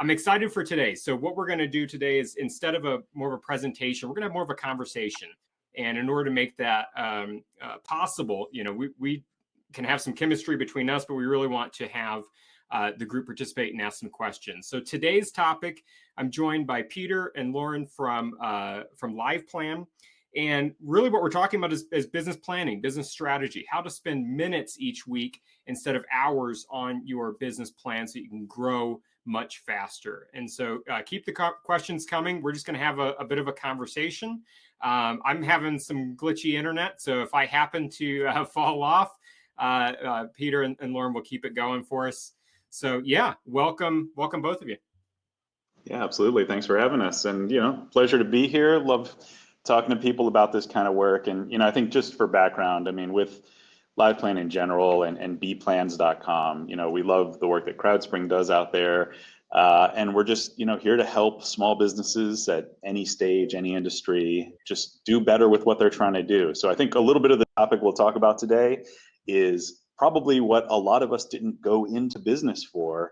I'm excited for today. So what we're going to do today is, instead of more of a presentation, we're going to have more of a conversation. And in order to make that possible, we can have some chemistry between us, but we really want to have the group participate and ask some questions. So today's topic, I'm joined by Peter and Lauren from LivePlan. And really what we're talking about is business planning, business strategy, how to spend minutes each week instead of hours on your business plan so you can grow much faster. And so keep the questions coming. We're just going to have a bit of a conversation. I'm having some glitchy internet, so if I happen to fall off, Peter and Lauren will keep it going for us. So yeah, welcome both of you. Yeah, absolutely. Thanks for having us. And, pleasure to be here. Love talking to people about this kind of work. And, I think just for background, with LivePlan in general and bplans.com, we love the work that crowdspring does out there. And we're just, here to help small businesses at any stage, any industry, just do better with what they're trying to do. So I think a little bit of the topic we'll talk about today is probably what a lot of us didn't go into business for.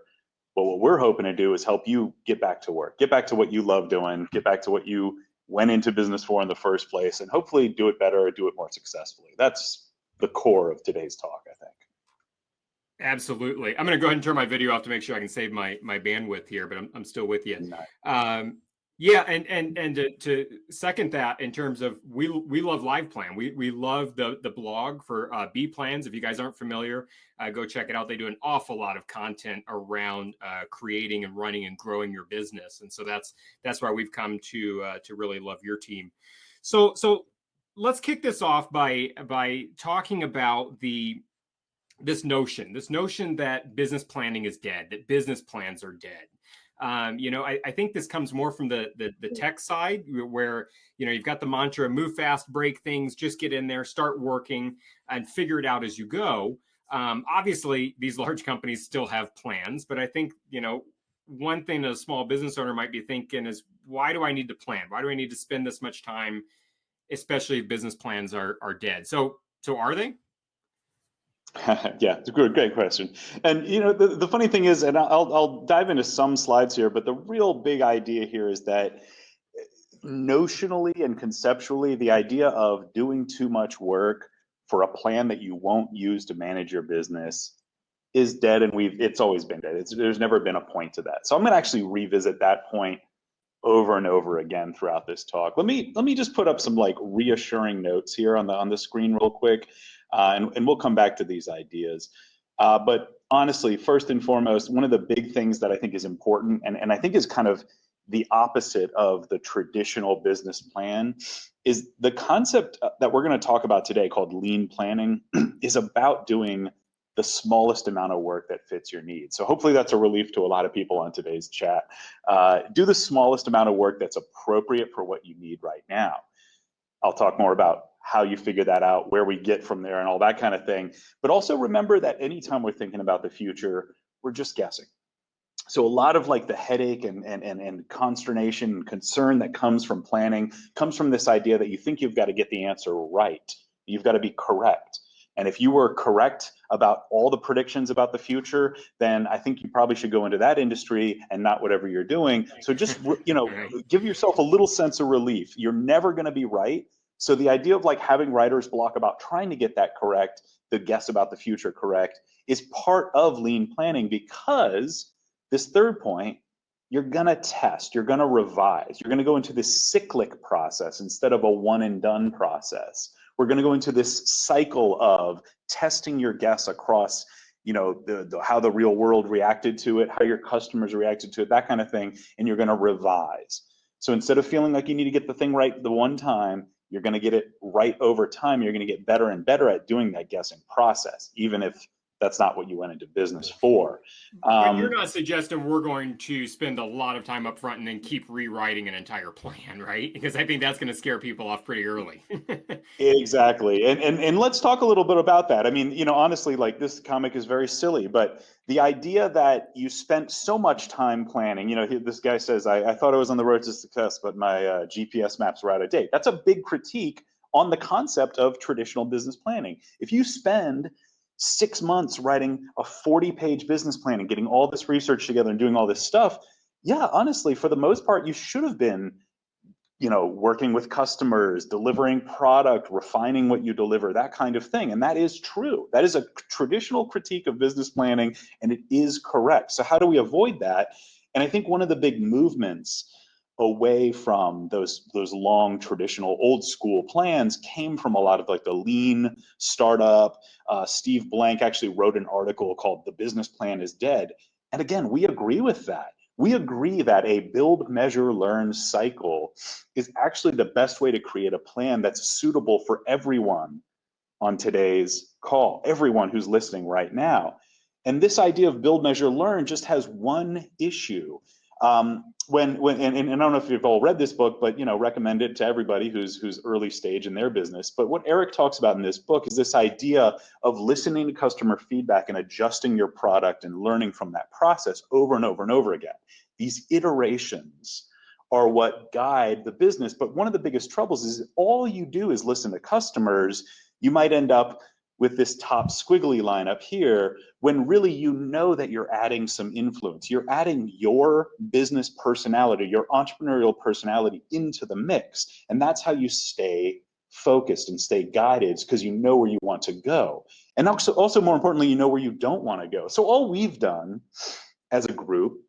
But what we're hoping to do is help you get back to work, get back to what you love doing, get back to what you went into business for in the first place, and hopefully do it better or do it more successfully. That's the core of today's talk, I think. Absolutely. I'm going to go ahead and turn my video off to make sure I can save my bandwidth here, but I'm still with you. Nice. Yeah, and to second that, in terms of we love LivePlan. We love the blog for B Plans. If you guys aren't familiar, go check it out. They do an awful lot of content around creating and running and growing your business, and so that's why we've come to really love your team. So let's kick this off by talking about this notion that business planning is dead, that business plans are dead. I think this comes more from the tech side, where, you've got the mantra, move fast, break things, just get in there, start working and figure it out as you go. Obviously, these large companies still have plans, but I think, one thing a small business owner might be thinking is, why do I need to plan? Why do I need to spend this much time, especially if business plans are dead? So are they? Yeah, it's a great question. And the funny thing is, and I'll dive into some slides here, but the real big idea here is that notionally and conceptually, the idea of doing too much work for a plan that you won't use to manage your business is dead, and it's always been dead. There's never been a point to that. So I'm going to actually revisit that point over and over again throughout this talk. Let me just put up some reassuring notes here on the screen real quick. And we'll come back to these ideas. But honestly, first and foremost, one of the big things that I think is important, and I think is kind of the opposite of the traditional business plan, is the concept that we're going to talk about today, called lean planning, is about doing the smallest amount of work that fits your needs. So hopefully that's a relief to a lot of people on today's chat. Do the smallest amount of work that's appropriate for what you need right now. I'll talk more about how you figure that out, where we get from there, and all that kind of thing. But also remember that anytime we're thinking about the future, we're just guessing. So a lot of the headache and consternation and concern that comes from planning comes from this idea that you think you've got to get the answer right. You've got to be correct. And if you were correct about all the predictions about the future, then I think you probably should go into that industry and not whatever you're doing. So just, give yourself a little sense of relief. You're never going to be right. So the idea of having writer's block about trying to get that correct, the guess about the future correct, is part of lean planning, because this third point, you're going to test, you're going to revise, you're going to go into this cyclic process instead of a one and done process. We're going to go into this cycle of testing your guess across, how the real world reacted to it, how your customers reacted to it, that kind of thing, and you're going to revise. So instead of feeling like you need to get the thing right the one time, you're going to get it right over time. You're going to get better and better at doing that guessing process, even if that's not what you went into business for. But you're not suggesting we're going to spend a lot of time up front and then keep rewriting an entire plan, right? Because I think that's going to scare people off pretty early. Exactly. And let's talk a little bit about that. Honestly, this comic is very silly, but the idea that you spent so much time planning, this guy says, I thought I was on the road to success, but my GPS maps were out of date. That's a big critique on the concept of traditional business planning. If you spend 6 months writing a 40-page business plan and getting all this research together and doing all this stuff, Yeah, honestly, for the most part, you should have been, working with customers, delivering product, refining what you deliver, that kind of thing. And that is true. That is a traditional critique of business planning, and it is correct. So how do we avoid that? And I think one of the big movements away from those long traditional old school plans came from a lot of like the lean startup. Steve Blank actually wrote an article called "The Business Plan is Dead." And again, we agree with that. We agree that a build, measure, learn cycle is actually the best way to create a plan that's suitable for everyone on today's call, everyone who's listening right now. And this idea of build, measure, learn just has one issue. And I don't know if you've all read this book, but recommend it to everybody who's early stage in their business. But what Eric talks about in this book is this idea of listening to customer feedback and adjusting your product and learning from that process over and over and over again. These iterations are what guide the business. But one of the biggest troubles is all you do is listen to customers. You might end up with this top squiggly line up here, when really that you're adding some influence. You're adding your business personality, your entrepreneurial personality into the mix. And that's how you stay focused and stay guided, because you know where you want to go. And also more importantly, you know where you don't want to go. So all we've done as a group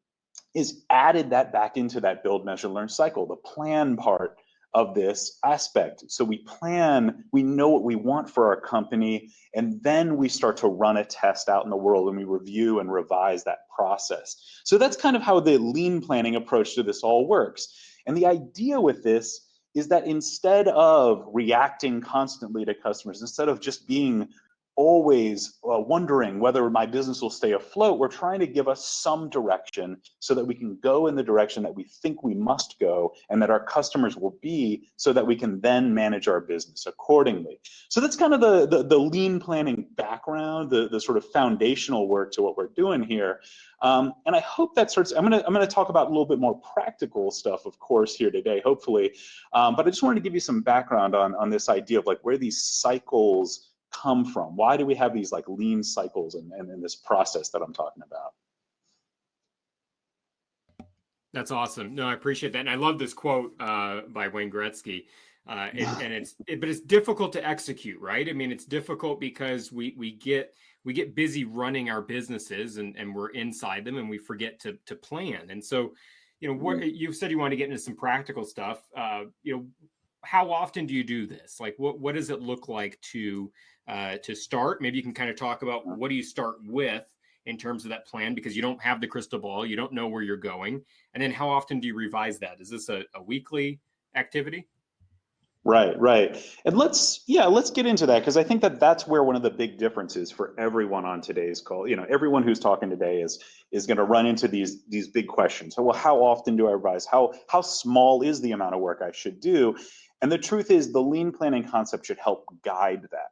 is added that back into that build, measure, learn cycle, the plan part of this aspect. So we plan, we know what we want for our company, and then we start to run a test out in the world, and we review and revise that process. So that's kind of how the lean planning approach to this all works. And the idea with this is that instead of reacting constantly to customers, instead of just being always wondering whether my business will stay afloat, we're trying to give us some direction so that we can go in the direction that we think we must go and that our customers will be, so that we can then manage our business accordingly. So that's kind of the lean planning background, the sort of foundational work to what we're doing here. And I hope that I'm gonna talk about a little bit more practical stuff, of course, here today, hopefully. But I just wanted to give you some background on this idea of like where these cycles come from. Why do we have these like lean cycles and this process that I'm talking about? That's awesome. No, I appreciate that. And I love this quote by Wayne Gretzky. But it's difficult to execute, right? I mean, it's difficult because we get busy running our businesses, and we're inside them, and we forget to plan. And so, what you said, you want to get into some practical stuff. How often do you do this? Like, what does it look like to start? Maybe you can kind of talk about what do you start with in terms of that plan, because you don't have the crystal ball, you don't know where you're going. And then how often do you revise that? Is this a weekly activity? Right. And let's get into that, because I think that's where one of the big differences for everyone on today's call, everyone who's talking today is going to run into these big questions. So, well, how often do I revise? How small is the amount of work I should do? And the truth is, the lean planning concept should help guide that.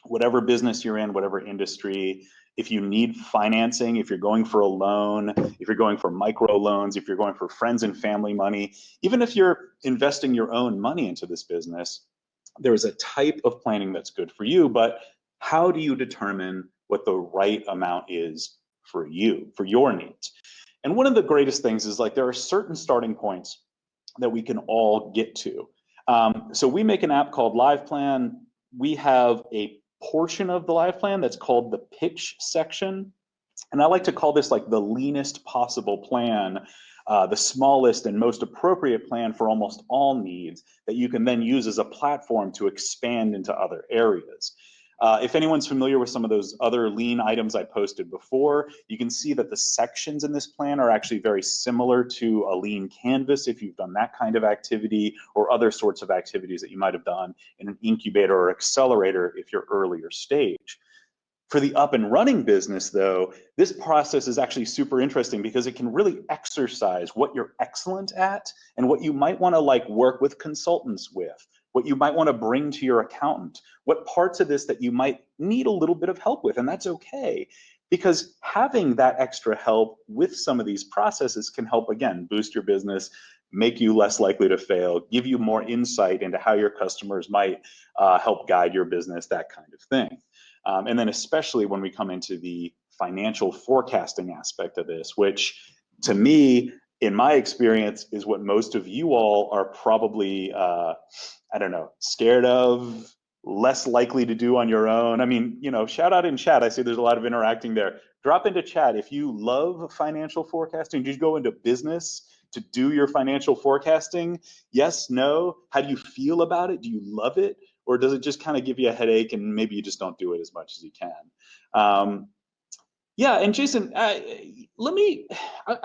Whatever business you're in, whatever industry, if you need financing, if you're going for a loan, if you're going for micro loans, if you're going for friends and family money, even if you're investing your own money into this business, there is a type of planning that's good for you. But how do you determine what the right amount is for you, for your needs? And one of the greatest things is, like, there are certain starting points that we can all get to. So we make an app called LivePlan. We have a portion of the LivePlan that's called the pitch section. And I like to call this like the leanest possible plan, the smallest and most appropriate plan for almost all needs that you can then use as a platform to expand into other areas. If anyone's familiar with some of those other lean items I posted before, you can see that the sections in this plan are actually very similar to a lean canvas if you've done that kind of activity, or other sorts of activities that you might have done in an incubator or accelerator if you're earlier stage. For the up and running business, though, this process is actually super interesting because it can really exercise what you're excellent at and what you might want to like work with consultants with, what you might want to bring to your accountant, what parts of this that you might need a little bit of help with. And that's okay, because having that extra help with some of these processes can help, again, boost your business, make you less likely to fail, give you more insight into how your customers might help guide your business, that kind of thing. And then especially when we come into the financial forecasting aspect of this, which to me in my experience, is what most of you all are probably, I don't know, scared of, less likely to do on your own. I mean, shout out in chat. I see there's a lot of interacting there. Drop into chat if you love financial forecasting. Did you go into business to do your financial forecasting? Yes, no? How do you feel about it? Do you love it? Or does it just kind of give you a headache and maybe you just don't do it as much as you can? Yeah, and Jason, I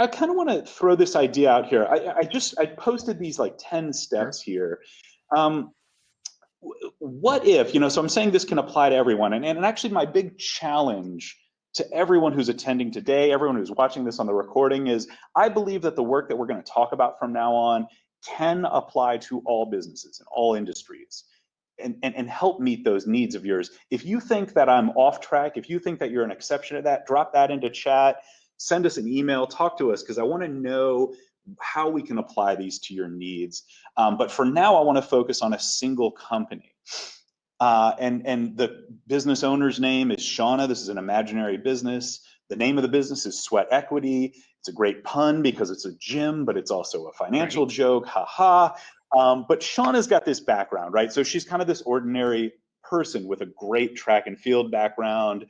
kind of want to throw this idea out here. I posted these like 10 steps here. What if, so I'm saying this can apply to everyone. And actually my big challenge to everyone who's attending today, everyone who's watching this on the recording, is I believe that the work that we're going to talk about from now on can apply to all businesses and all industries. And help meet those needs of yours. If you think that I'm off track, if you think that you're an exception to that, drop that into chat, send us an email, talk to us, because I want to know how we can apply these to your needs. But for now, I want to focus on a single company. And the business owner's name is Shauna. This is an imaginary business. The name of the business is Sweat Equity. It's a great pun because it's a gym, but it's also a financial joke. Ha ha. But Shauna's got this background, right? So she's kind of this ordinary person with a great track and field background,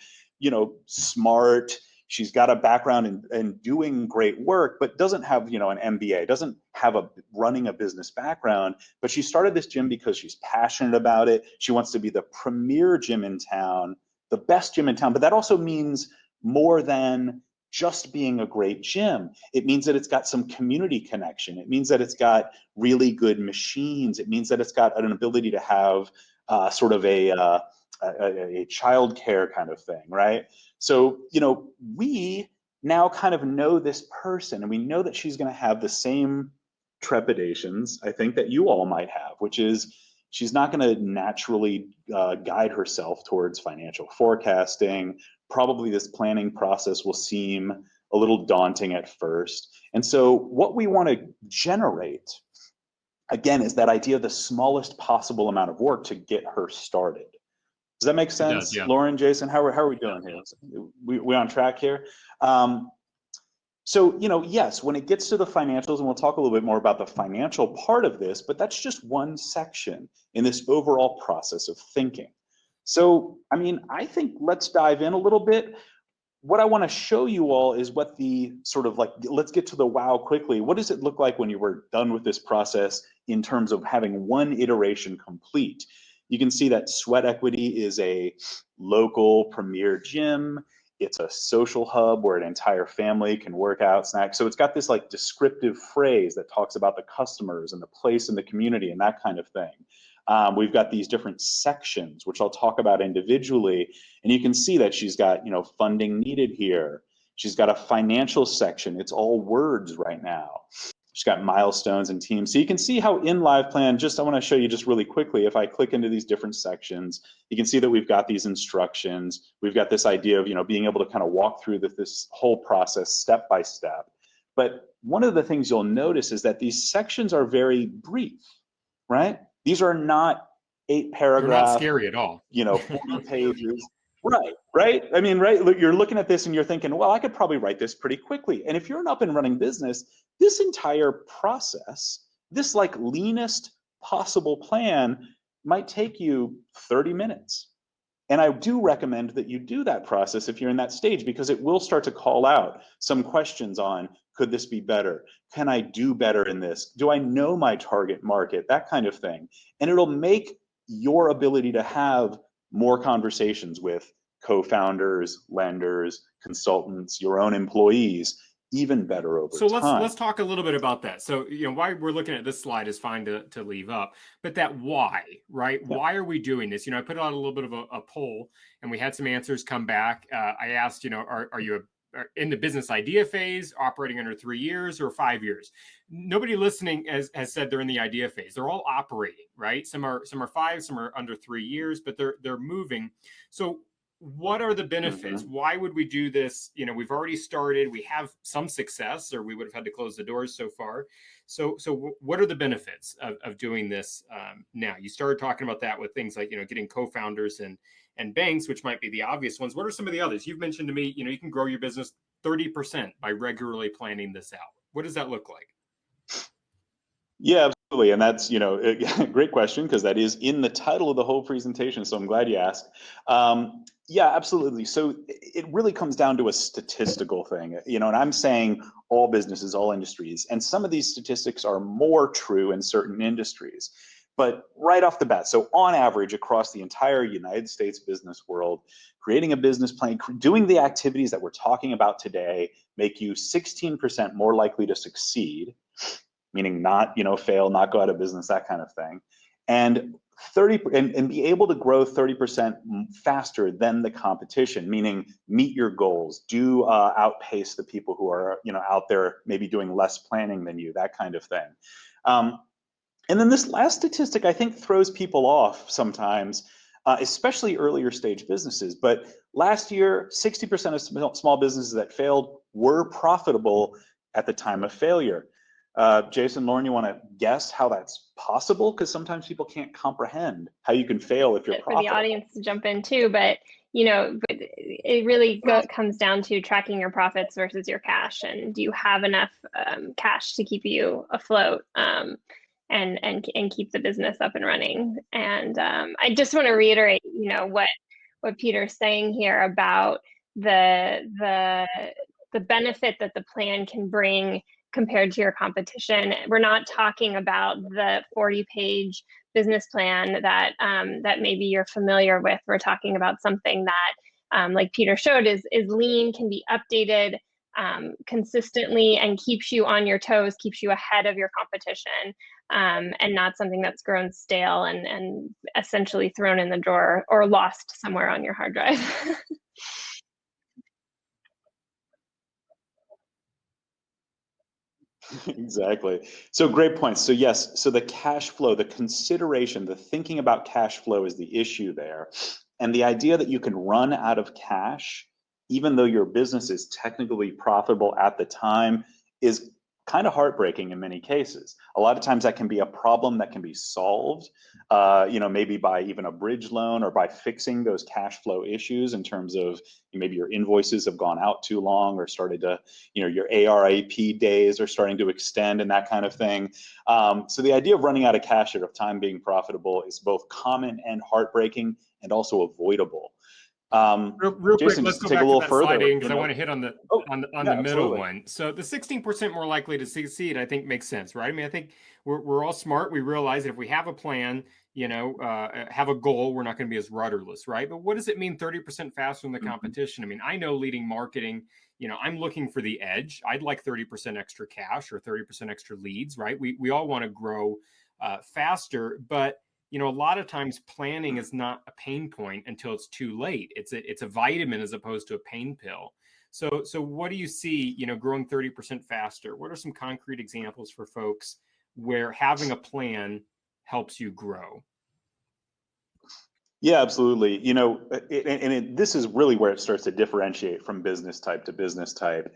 smart. She's got a background in doing great work, but doesn't have, an MBA, doesn't have a running a business background. But she started this gym because she's passionate about it. She wants to be the premier gym in town, the best gym in town. But that also means more than just being a great gym. It means that it's got some community connection. It means that it's got really good machines. It means that it's got an ability to have sort of a childcare kind of thing, right? So, we now kind of know this person, and we know that she's going to have the same trepidations, I think, that you all might have, which is she's not going to naturally guide herself towards financial forecasting. Probably this planning process will seem a little daunting at first. And so what we want to generate, again, is that idea of the smallest possible amount of work to get her started. Does that make sense? Does, yeah. Lauren, Jason, how are we doing here? We on track here? So, yes, when it gets to the financials, and we'll talk a little bit more about the financial part of this, but that's just one section in this overall process of thinking. So, I think let's dive in a little bit. What I want to show you all is what the sort of let's get to the wow quickly. What does it look like when you were done with this process in terms of having one iteration complete? You can see that Sweat Equity is a local premier gym. It's a social hub where an entire family can work out, snack. So it's got this descriptive phrase that talks about the customers and the place in the community and that kind of thing. We've got these different sections, which I'll talk about individually. And you can see that she's got, funding needed here. She's got a financial section. It's all words right now. She's got milestones and teams. So you can see how in LivePlan, I want to show you just really quickly, if I click into these different sections, you can see that we've got these instructions. We've got this idea of, being able to kind of walk through this whole process step by step. But one of the things you'll notice is that these sections are very brief, right? These are not 8 paragraphs. They're not scary at all. 40 pages. Right. Right. You're looking at this and you're thinking, well, I could probably write this pretty quickly. And if you're an up and running business, this entire process, this leanest possible plan might take you 30 minutes. And I do recommend that you do that process if you're in that stage, because it will start to call out some questions on, could this be better? Can I do better in this? Do I know my target market? That kind of thing. And it'll make your ability to have more conversations with co-founders, lenders, consultants, your own employees, even better over time. So let's talk a little bit about that. So, why we're looking at this slide is fine to leave up, but that why, right? Yeah. Why are we doing this? I put out a little bit of a poll and we had some answers come back. I asked, are you in the business idea phase, operating under 3 years or 5 years? Nobody listening has said they're in the idea phase. They're all operating, right? Some are 5, some are under 3 years, but they're moving. So what are the benefits? Mm-hmm. Why would we do this? We've already started, we have some success, or we would have had to close the doors so far. So what are the benefits of doing this now? You started talking about that with things like, getting co-founders and banks, which might be the obvious ones. What are some of the others? You've mentioned to me, you can grow your business 30% by regularly planning this out. What does that look like? Yeah, absolutely. And that's, a great question, because that is in the title of the whole presentation. So I'm glad you asked. Yeah, absolutely. So it really comes down to a statistical thing, and I'm saying all businesses, all industries, and some of these statistics are more true in certain industries. But right off the bat, so on average across the entire United States business world, creating a business plan, doing the activities that we're talking about today make you 16% more likely to succeed, meaning not, fail, not go out of business, that kind of thing. And 30 and be able to grow 30% faster than the competition, meaning meet your goals, do outpace the people who are, out there maybe doing less planning than you, that kind of thing. And then this last statistic, I think, throws people off sometimes, especially earlier stage businesses. But last year, 60% of small businesses that failed were profitable at the time of failure. Jason, Lauren, you want to guess how that's possible? Because sometimes people can't comprehend how you can fail if you're profitable. For the audience to jump in too, but it really comes down to tracking your profits versus your cash, and do you have enough cash to keep you afloat and keep the business up and running? And I just want to reiterate, what Peter's saying here about the benefit that the plan can bring compared to your competition. We're not talking about the 40-page business plan that that maybe you're familiar with. We're talking about something that, like Peter showed, is lean, can be updated consistently, and keeps you on your toes, keeps you ahead of your competition, and not something that's grown stale and essentially thrown in the drawer or lost somewhere on your hard drive. Exactly. So great points. So yes, so the cash flow, the consideration, the thinking about cash flow is the issue there. And the idea that you can run out of cash, even though your business is technically profitable at the time, is kind of heartbreaking in many cases. A lot of times that can be a problem that can be solved, maybe by even a bridge loan or by fixing those cash flow issues in terms of maybe your invoices have gone out too long or started to, your ARAP days are starting to extend and that kind of thing. So the idea of running out of cash at a time being profitable is both common and heartbreaking, and also avoidable. Real Jason, quick, let's just go take back a little to that further slide because I want to hit on the yeah, middle absolutely. one. So the 16% more likely to succeed, I think, makes sense, right? I mean, I think we're all smart. We realize that if we have a plan, have a goal, we're not going to be as rudderless, right? But what does it mean 30% faster than the competition? I mean, I know leading marketing, I'm looking for the edge. I'd like 30% extra cash or 30% extra leads, right? We all want to grow faster, but a lot of times planning is not a pain point until it's too late. It's a vitamin as opposed to a pain pill. So what do you see, growing 30% faster? What are some concrete examples for folks where having a plan helps you grow? Yeah, absolutely. This is really where it starts to differentiate from business type to business type.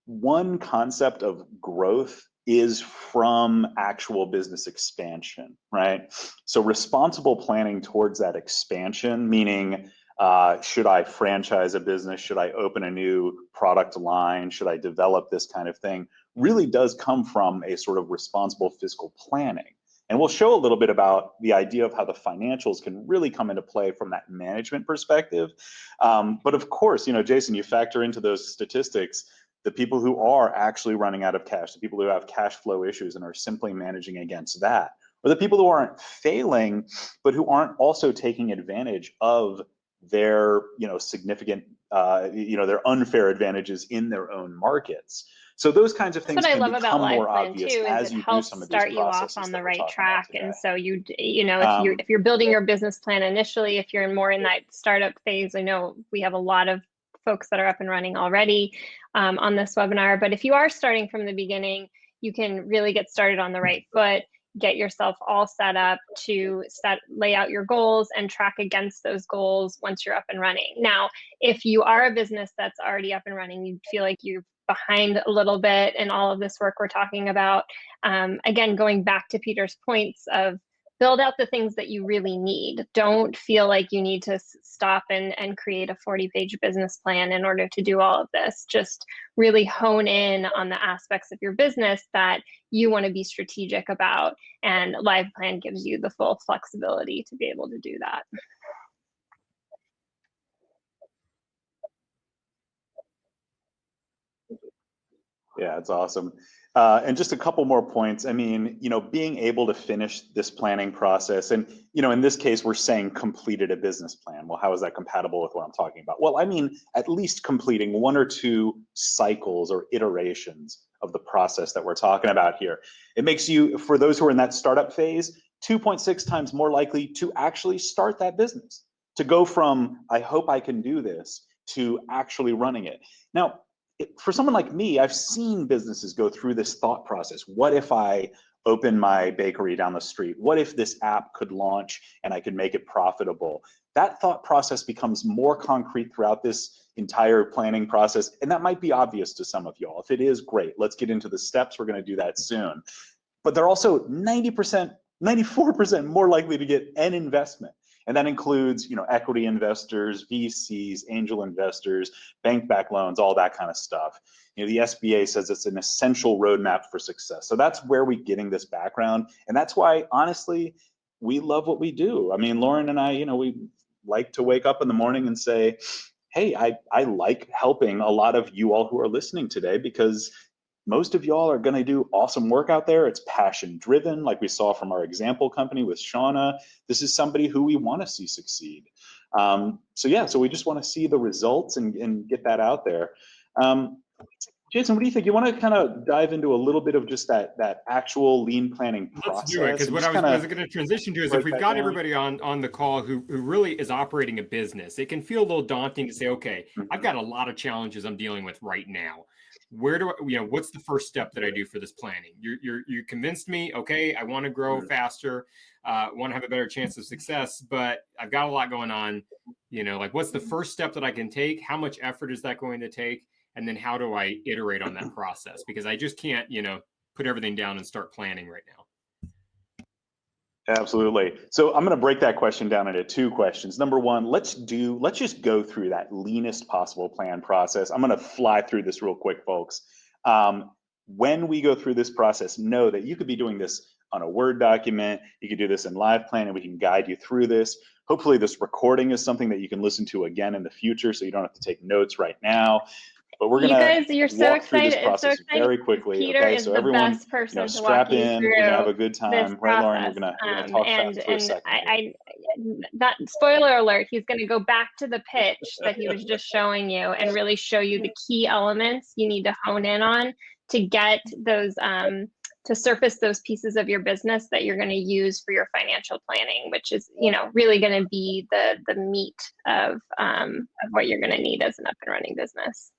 One concept of growth is from actual business expansion, right? So responsible planning towards that expansion, meaning should I franchise a business? Should I open a new product line? Should I develop this kind of thing? Really does come from a sort of responsible fiscal planning. And we'll show a little bit about the idea of how the financials can really come into play from that management perspective. But of course, Jason, you factor into those statistics the people who are actually running out of cash, the people who have cash flow issues and are simply managing against that, or the people who aren't failing, but who aren't also taking advantage of their, significant, their unfair advantages in their own markets. So those kinds of things can become more obvious as you do some of these processes. Start you off on the right track, and so if you're building your business plan initially, if you're more in that startup phase, I know we have a lot of folks that are up and running already on this webinar. But if you are starting from the beginning, you can really get started on the right foot, get yourself all set up to lay out your goals and track against those goals once you're up and running. Now, if you are a business that's already up and running, you feel like you're behind a little bit in all of this work we're talking about. Again, going back to Peter's points of build out the things that you really need. Don't feel like you need to stop and create a 40-page business plan in order to do all of this. Just really hone in on the aspects of your business that you want to be strategic about, and LivePlan gives you the full flexibility to be able to do that. Yeah, it's awesome. And just a couple more points. I mean, being able to finish this planning process, and, in this case, we're saying completed a business plan. Well, how is that compatible with what I'm talking about? Well, I mean, at least completing 1 or 2 cycles or iterations of the process that we're talking about here. It makes you, for those who are in that startup phase, 2.6 times more likely to actually start that business, to go from, I hope I can do this, to actually running it. Now, for someone like me, I've seen businesses go through this thought process. What if I open my bakery down the street? What if this app could launch and I could make it profitable? That thought process becomes more concrete throughout this entire planning process. And that might be obvious to some of y'all. If it is, great. Let's get into the steps. We're going to do that soon. But they're also 90%, 94% more likely to get an investment. And that includes, equity investors, VCs, angel investors, bank-backed loans, all that kind of stuff. The SBA says it's an essential roadmap for success. So that's where we're getting this background. And that's why, honestly, we love what we do. I mean, Lauren and I, we like to wake up in the morning and say, hey, I like helping a lot of you all who are listening today, because most of y'all are going to do awesome work out there. It's passion driven, like we saw from our example company with Shauna. This is somebody who we want to see succeed. So we just want to see the results and get that out there. Jason, what do you think? You want to kind of dive into a little bit of just that actual lean planning process? Let's do it, because what I was going to transition to is, if we've got everybody on the call who really is operating a business, it can feel a little daunting to say, okay, I've got a lot of challenges I'm dealing with right now. Where do I, what's the first step that I do for this planning? You convinced me. Okay, I want to grow faster, want to have a better chance of success, but I've got a lot going on. Like, what's the first step that I can take? How much effort is that going to take? And then how do I iterate on that process? Because I just can't, put everything down and start planning right now. Absolutely. So I'm going to break that question down into 2 questions. Number 1, let's just go through that leanest possible plan process. I'm going to fly through this real quick, folks. When we go through this process, know that you could be doing this on a Word document. You could do this in LivePlan, and we can guide you through this. Hopefully this recording is something that you can listen to again in the future, so you don't have to take notes right now. But we're going to walk through this process very quickly. Peter okay, is so the everyone, best person to strap walk you in. through We're gonna have a good time, right, Lauren? We're gonna talk fast for a second. That spoiler alert, he's going to go back to the pitch that he was just showing you and really show you the key elements you need to hone in on to get those to surface those pieces of your business that you're going to use for your financial planning, which is, really going to be the meat of what you're going to need as an up and running business.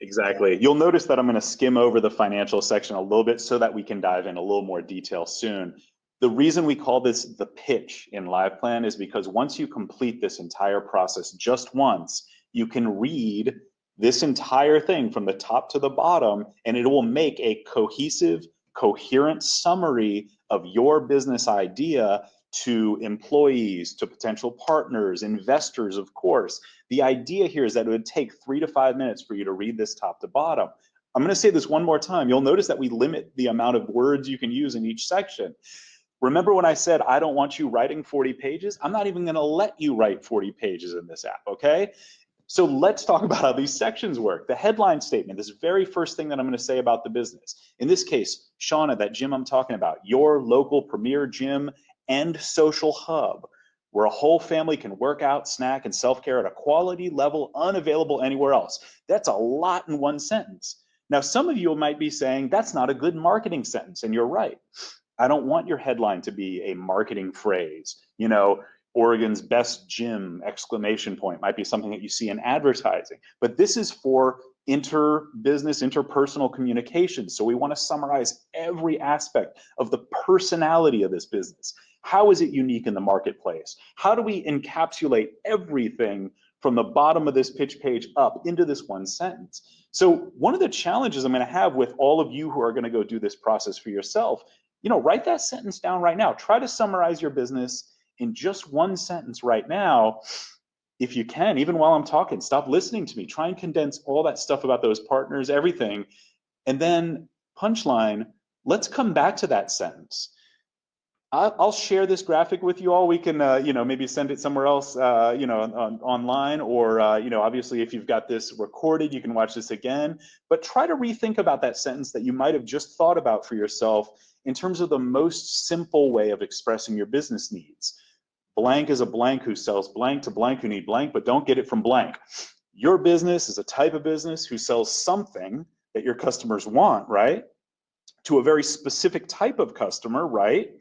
Exactly. You'll notice that I'm going to skim over the financial section a little bit so that we can dive in a little more detail soon. The reason we call this the pitch in LivePlan is because once you complete this entire process just once, you can read this entire thing from the top to the bottom, and it will make a cohesive, coherent summary of your business idea to employees, to potential partners, investors, of course. The idea here is that it would take 3 to 5 minutes for you to read this top to bottom. I'm going to say this one more time. You'll notice that we limit the amount of words you can use in each section. Remember when I said I don't want you writing 40 pages? I'm not even going to let you write 40 pages in this app, okay? So let's talk about how these sections work. The headline statement, this very first thing that I'm going to say about the business. In this case, Shauna, that gym I'm talking about, your local premier gym and social hub, where a whole family can work out, snack, and self-care at a quality level unavailable anywhere else. That's a lot in one sentence. Now, some of you might be saying, that's not a good marketing sentence, and you're right. I don't want your headline to be a marketing phrase. Oregon's best gym, exclamation point, might be something that you see in advertising. But this is for interbusiness, interpersonal communication. So we want to summarize every aspect of the personality of this business. How is it unique in the marketplace? How do we encapsulate everything from the bottom of this pitch page up into this one sentence. So one of the challenges I'm going to have with all of you who are going to go do this process for yourself, write that sentence down right now. Try to summarize your business in just one sentence right now. If you can, even while I'm talking, stop listening to me. Try and condense all that stuff about those partners, everything. And then punchline, let's come back to that sentence. I'll share this graphic with you all. We can, maybe send it somewhere else, online, or, obviously if you've got this recorded, you can watch this again, but try to rethink about that sentence that you might have just thought about for yourself in terms of the most simple way of expressing your business needs. Blank is a blank who sells blank to blank who need blank, but don't get it from blank. Your business is a type of business who sells something that your customers want, right? To a very specific type of customer, right?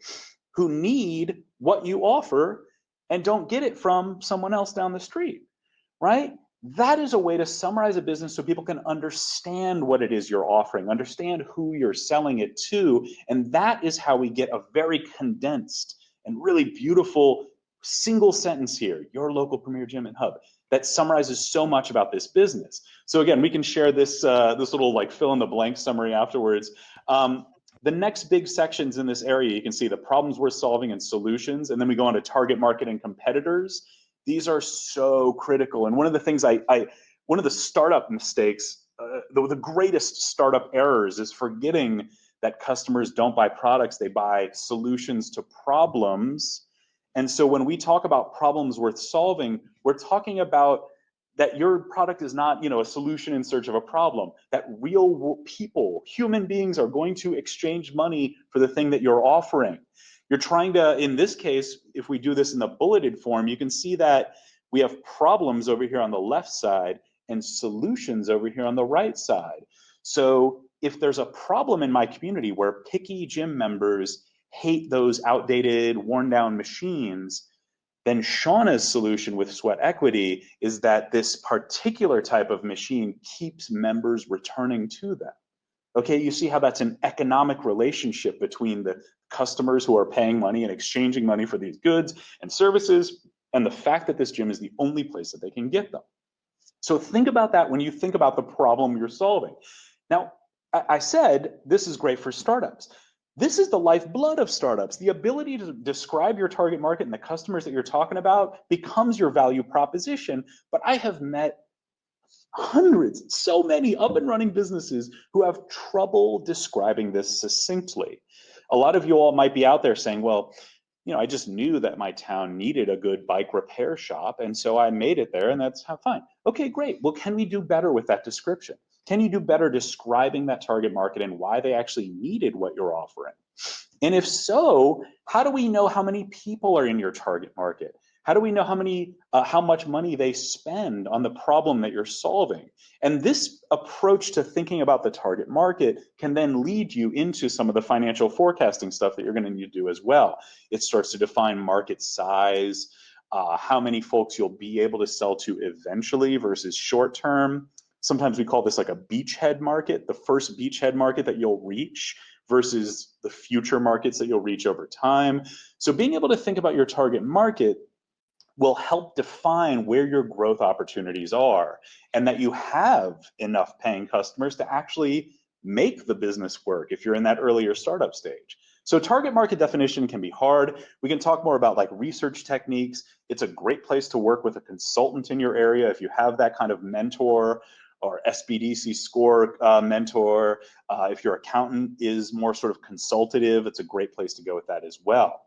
Who need what you offer and don't get it from someone else down the street, right? That is a way to summarize a business so people can understand what it is you're offering, understand who you're selling it to, and that is how we get a very condensed and really beautiful single sentence here, your local premier gym and hub, that summarizes so much about this business. So again, we can share this this little like fill in the blank summary afterwards. The next big sections in this area, you can see the problems we're solving and solutions, and then we go on to target market and competitors. These are so critical. And one of the things one of the startup mistakes, the greatest startup errors is forgetting that customers don't buy products, they buy solutions to problems. And so when we talk about problems worth solving, we're talking about that your product is not, a solution in search of a problem, that real people, human beings are going to exchange money for the thing that you're offering. You're trying to, in this case, if we do this in the bulleted form, you can see that we have problems over here on the left side and solutions over here on the right side. So if there's a problem in my community where picky gym members hate those outdated, worn down machines, then Shauna's solution with Sweat Equity is that this particular type of machine keeps members returning to them. Okay, you see how that's an economic relationship between the customers who are paying money and exchanging money for these goods and services, and the fact that this gym is the only place that they can get them. So think about that when you think about the problem you're solving. Now, I said this is great for startups. This is the lifeblood of startups. The ability to describe your target market and the customers that you're talking about becomes your value proposition. But I have met hundreds, so many up and running businesses who have trouble describing this succinctly. A lot of you all might be out there saying, well, I just knew that my town needed a good bike repair shop, and so I made it there, and that's fine. Okay, great. Well, can we do better with that description? Can you do better describing that target market and why they actually needed what you're offering? And if so, how do we know how many people are in your target market? How do we know how much money they spend on the problem that you're solving? And this approach to thinking about the target market can then lead you into some of the financial forecasting stuff that you're going to need to do as well. It starts to define market size, how many folks you'll be able to sell to eventually versus short term. Sometimes we call this like a beachhead market, the first beachhead market that you'll reach versus the future markets that you'll reach over time. So being able to think about your target market will help define where your growth opportunities are and that you have enough paying customers to actually make the business work if you're in that earlier startup stage. So target market definition can be hard. We can talk more about like research techniques. It's a great place to work with a consultant in your area if you have that kind of mentor or SBDC score mentor. If your accountant is more sort of consultative, it's a great place to go with that as well.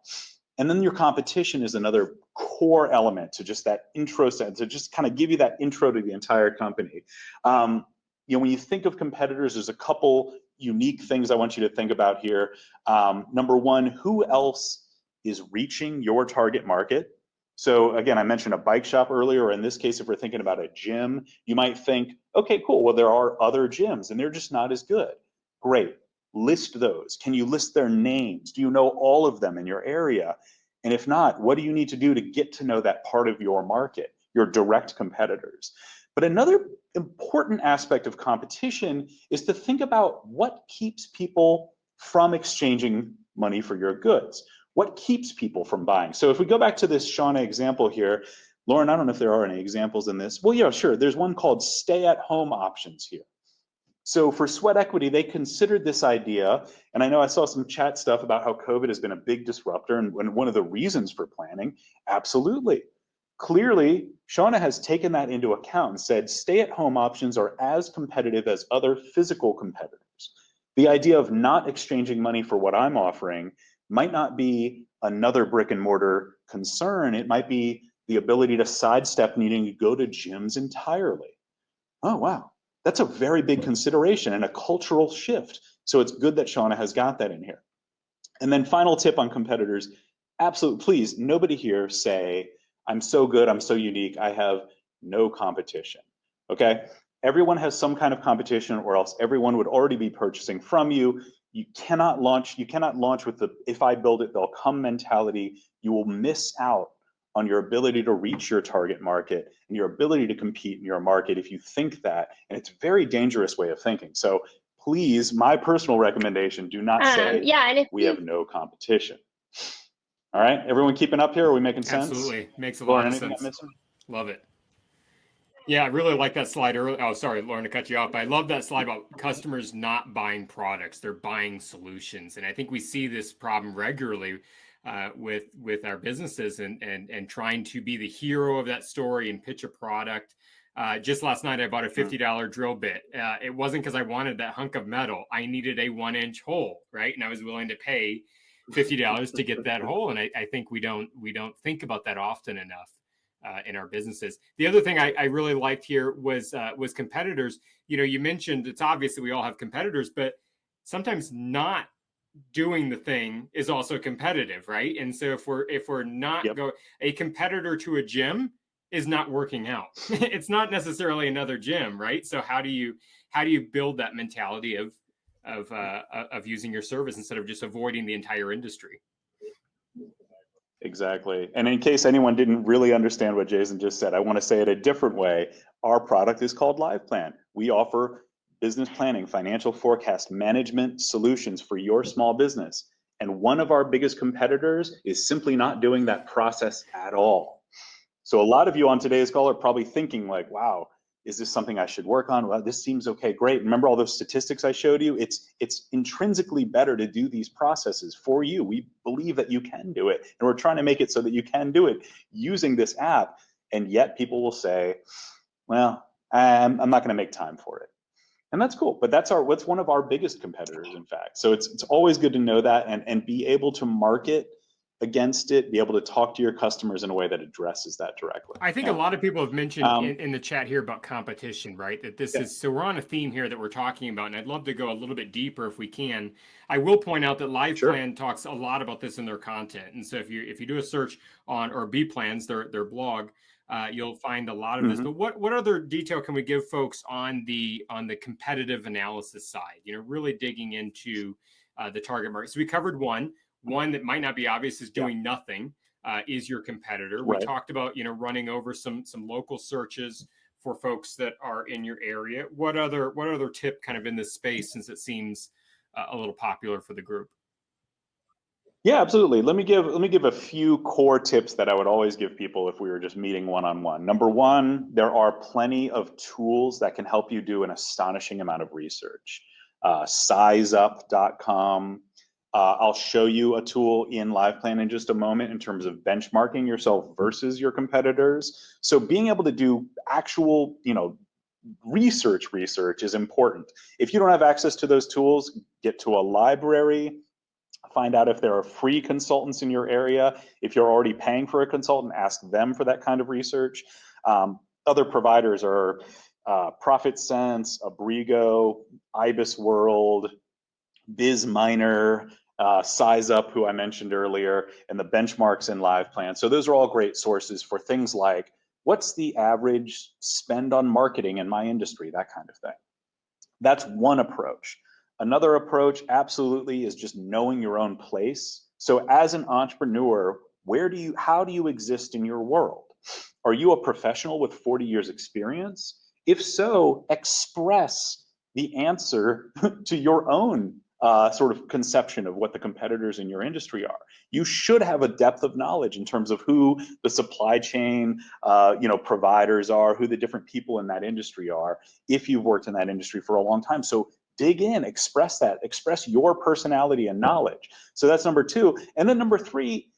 And then your competition is another core element to just that intro set, to just kind of give you that intro to the entire company. When you think of competitors, there's a couple unique things I want you to think about here. Number one, who else is reaching your target market? So again, I mentioned a bike shop earlier, or in this case, if we're thinking about a gym, you might think, okay, cool, well, there are other gyms and they're just not as good. Great. List those. Can you list their names? Do you know all of them in your area? And if not, what do you need to do to get to know that part of your market, your direct competitors? But another important aspect of competition is to think about what keeps people from exchanging money for your goods. What keeps people from buying? So if we go back to this Shauna example here, Lauren, I don't know if there are any examples in this. Well, yeah, sure. There's one called stay-at-home options here. So for sweat equity, they considered this idea, and I know I saw some chat stuff about how COVID has been a big disruptor and one of the reasons for planning. Absolutely. Clearly, Shauna has taken that into account and said stay-at-home options are as competitive as other physical competitors. The idea of not exchanging money for what I'm offering might not be another brick and mortar concern. It might be the ability to sidestep needing to go to gyms entirely. Oh, wow. That's a very big consideration and a cultural shift. So it's good that Shauna has got that in here. And then final tip on competitors, absolutely, please, nobody here say, I'm so good, I'm so unique, I have no competition, okay? Everyone has some kind of competition or else everyone would already be purchasing from you. You cannot launch with the, if I build it, they'll come mentality. You will miss out on your ability to reach your target market and your ability to compete in your market if you think that, and it's a very dangerous way of thinking. So please, my personal recommendation, do not say Yeah, and if we have no competition. All right, everyone keeping up here? Are we making sense? Absolutely, makes a Lauren, lot of anything sense. I'm missing? Love it. Yeah, I really like that slide earlier. Oh, sorry, Lauren, to cut you off. But I love that slide about customers not buying products; they're buying solutions. And I think we see this problem regularly with our businesses and trying to be the hero of that story and pitch a product. Just last night, I bought a $50 drill bit. It wasn't because I wanted that hunk of metal. I needed a 1-inch hole, right? And I was willing to pay $50 to get that hole. And I think we don't think about that often enough. In our businesses. The other thing I really liked here was competitors. You know, you mentioned it's obvious that we all have competitors, but sometimes not doing the thing is also competitive, right? And so if we're not a competitor to a gym is not working out. It's not necessarily another gym, right? So how do you build that mentality of using your service instead of just avoiding the entire industry? Exactly. And in case anyone didn't really understand what Jason just said, I want to say it a different way. Our product is called LivePlan. We offer business planning, financial forecast management solutions for your small business. And one of our biggest competitors is simply not doing that process at all. So a lot of you on today's call are probably thinking like, wow, is this something I should work on? Well, this seems okay, great. Remember all those statistics I showed you? It's intrinsically better to do these processes for you. We believe that you can do it, and we're trying to make it so that you can do it using this app. And yet people will say, well, I'm not going to make time for it. And that's cool, but that's one of our biggest competitors, in fact. So it's always good to know that and be able to market against it, be able to talk to your customers in a way that addresses that directly. I think a lot of people have mentioned in the chat here about competition, right? That this is, so we're on a theme here that we're talking about, and I'd love to go a little bit deeper if we can. I will point out that LivePlan talks a lot about this in their content. And so if you do a search on, or B-Plans, their blog, you'll find a lot of this. But what other detail can we give folks on the competitive analysis side? You know, really digging into the target market. So we covered one that might not be obvious is doing nothing. Is your competitor. We talked about, you know, running over some local searches for folks that are in your area. What other tip kind of in this space, since it seems a little popular for the group? Yeah, absolutely. Let me give a few core tips that I would always give people if we were just meeting one-on-one. Number one, there are plenty of tools that can help you do an astonishing amount of research. Sizeup.com. I'll show you a tool in LivePlan in just a moment in terms of benchmarking yourself versus your competitors. So being able to do actual, you know, research is important. If you don't have access to those tools, get to a library, find out if there are free consultants in your area. If you're already paying for a consultant, ask them for that kind of research. Other providers are ProfitSense, Abrigo, Ibis World, BizMiner, SizeUp, who I mentioned earlier, and the benchmarks in LivePlan. So those are all great sources for things like, what's the average spend on marketing in my industry, that kind of thing. That's one approach. Another approach absolutely is just knowing your own place. So as an entrepreneur, how do you exist in your world? Are you a professional with 40 years experience? If so, express the answer to your own sort of conception of what the competitors in your industry are. You should have a depth of knowledge in terms of who the supply chain providers are, who the different people in that industry are, if you've worked in that industry for a long time. So dig in, express your personality and knowledge. So that's number 2. And then number 3,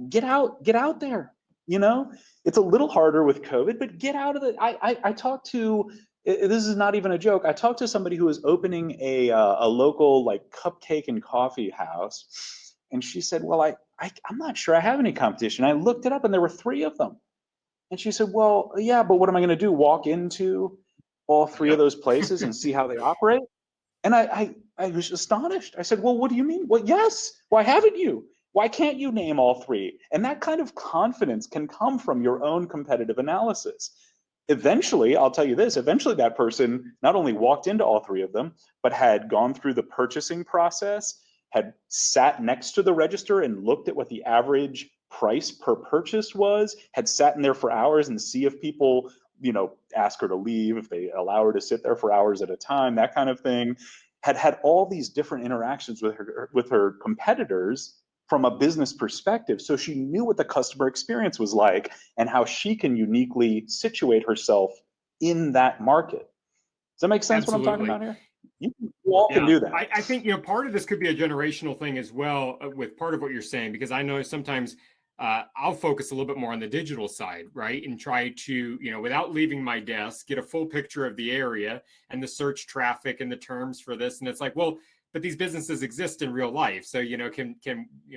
get out there. It's a little harder with COVID, but get out of the, I talked to, this is not even a joke. I talked to somebody who was opening a local like cupcake and coffee house. And she said, well, I'm not sure I have any competition. I looked it up and there were 3 of them. And she said, well, yeah, but what am I going to do? Walk into all 3 of those places and see how they operate? And I was astonished. I said, well, what do you mean? Well, yes, why haven't you? Why can't you name all 3? And that kind of confidence can come from your own competitive analysis. Eventually, I'll tell you this, eventually that person not only walked into all 3 of them, but had gone through the purchasing process, had sat next to the register and looked at what the average price per purchase was, had sat in there for hours and see if people ask her to leave, if they allow her to sit there for hours at a time, that kind of thing, had all these different interactions with her competitors from a business perspective. So she knew what the customer experience was like and how she can uniquely situate herself in that market. Does that make sense? Absolutely. What I'm talking about here? You all can do that. I think part of this could be a generational thing as well with part of what you're saying, because I know sometimes I'll focus a little bit more on the digital side, right? And try to, without leaving my desk, get a full picture of the area and the search traffic and the terms for this. And it's like, well, but these businesses exist in real life. So, can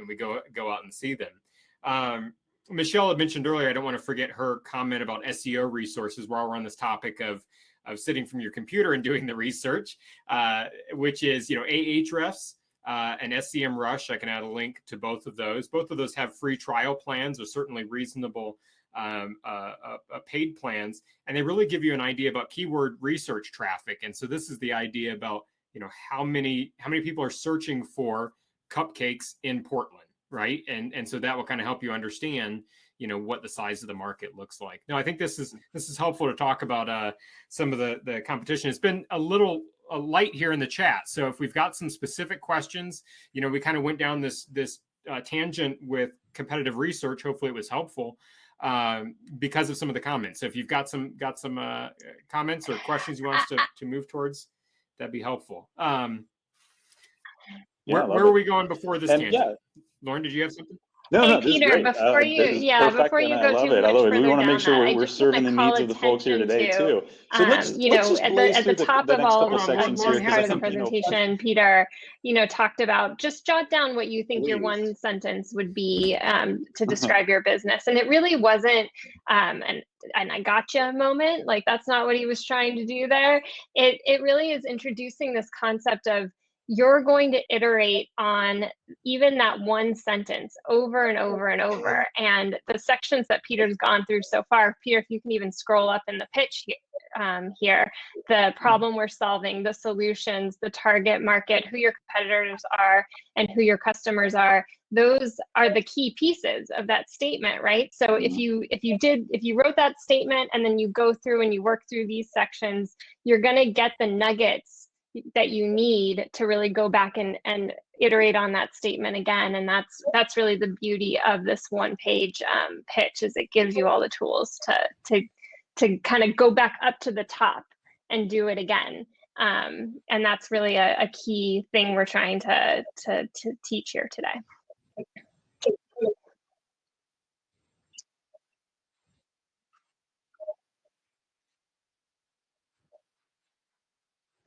we go out and see them? Michelle had mentioned earlier, I don't want to forget her comment about SEO resources while we're on this topic of sitting from your computer and doing the research, which is, Ahrefs. And SCM Rush. I can add a link to both of those. Both of those have free trial plans, or certainly reasonable paid plans, and they really give you an idea about keyword research traffic. And so this is the idea about how many people are searching for cupcakes in Portland, right? And so that will kind of help you understand what the size of the market looks like. Now, I think this is helpful to talk about some of the competition. It's been a little light here in the chat. So if we've got some specific questions, we kind of went down this tangent with competitive research. Hopefully it was helpful because of some of the comments. So if you've got some comments or questions you want us to move towards, that'd be helpful. Where were we going before this tangent? Yeah. Lauren, did you have something? No, Peter, before you go too much further, we want to make sure we're serving the needs of the folks here today too. So let's just at the top of all this part of the presentation, Peter, talked about just jot down what you think your one sentence would be to describe your business, and it really wasn't and I gotcha moment. Like that's not what he was trying to do there. It really is introducing this concept of you're going to iterate on even that one sentence over and over and over. And the sections that Peter's gone through so far, Peter, if you can even scroll up in the pitch here, the problem we're solving, the solutions, the target market, who your competitors are, and who your customers are, those are the key pieces of that statement, right? So if you wrote that statement and then you go through and you work through these sections, you're gonna get the nuggets that you need to really go back and iterate on that statement again. And that's really the beauty of this one page pitch, is it gives you all the tools to kind of go back up to the top and do it again. And that's really a key thing we're trying to teach here today.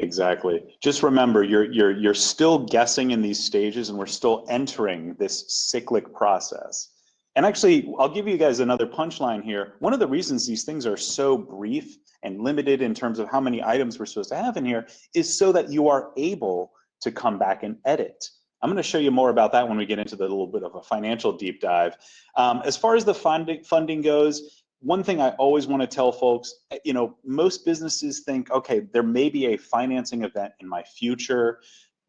Exactly. Just remember, you're still guessing in these stages, and we're still entering this cyclic process. And actually, I'll give you guys another punchline here. One of the reasons these things are so brief and limited in terms of how many items we're supposed to have in here is so that you are able to come back and edit. I'm going to show you more about that when we get into the little bit of a financial deep dive. As far as the funding goes, one thing I always want to tell folks, most businesses think, okay, there may be a financing event in my future.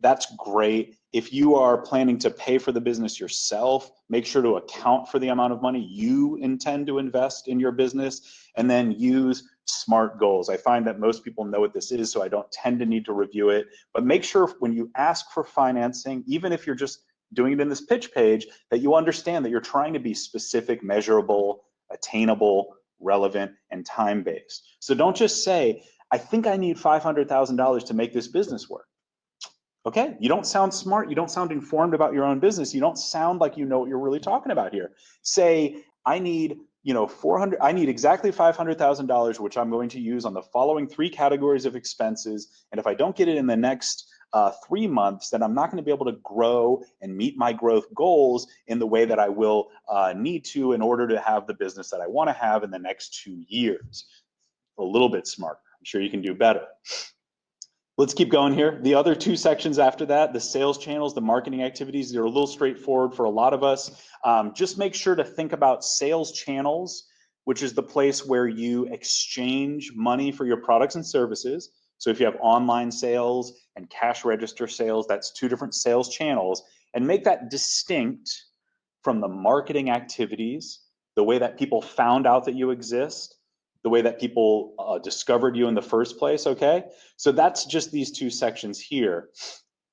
That's great. If you are planning to pay for the business yourself, make sure to account for the amount of money you intend to invest in your business, and then use SMART goals. I find that most people know what this is, so I don't tend to need to review it. But make sure when you ask for financing, even if you're just doing it in this pitch page, that you understand that you're trying to be specific, measurable, attainable, relevant, and time-based. So don't just say, I think I need $500,000 to make this business work. Okay, you don't sound smart, you don't sound informed about your own business, you don't sound like you know what you're really talking about here. Say, I need, I need exactly $500,000, which I'm going to use on the following 3 categories of expenses, and if I don't get it in the next 3 months, then I'm not going to be able to grow and meet my growth goals in the way that I will need to in order to have the business that I want to have in the next 2 years. A little bit smarter. I'm sure you can do better. Let's keep going here. The other 2 sections after that, the sales channels, the marketing activities, they're a little straightforward for a lot of us. Just make sure to think about sales channels, which is the place where you exchange money for your products and services. So if you have online sales and cash register sales, that's 2 different sales channels, and make that distinct from the marketing activities, the way that people found out that you exist, the way that people discovered you in the first place, okay? So that's just these 2 sections here.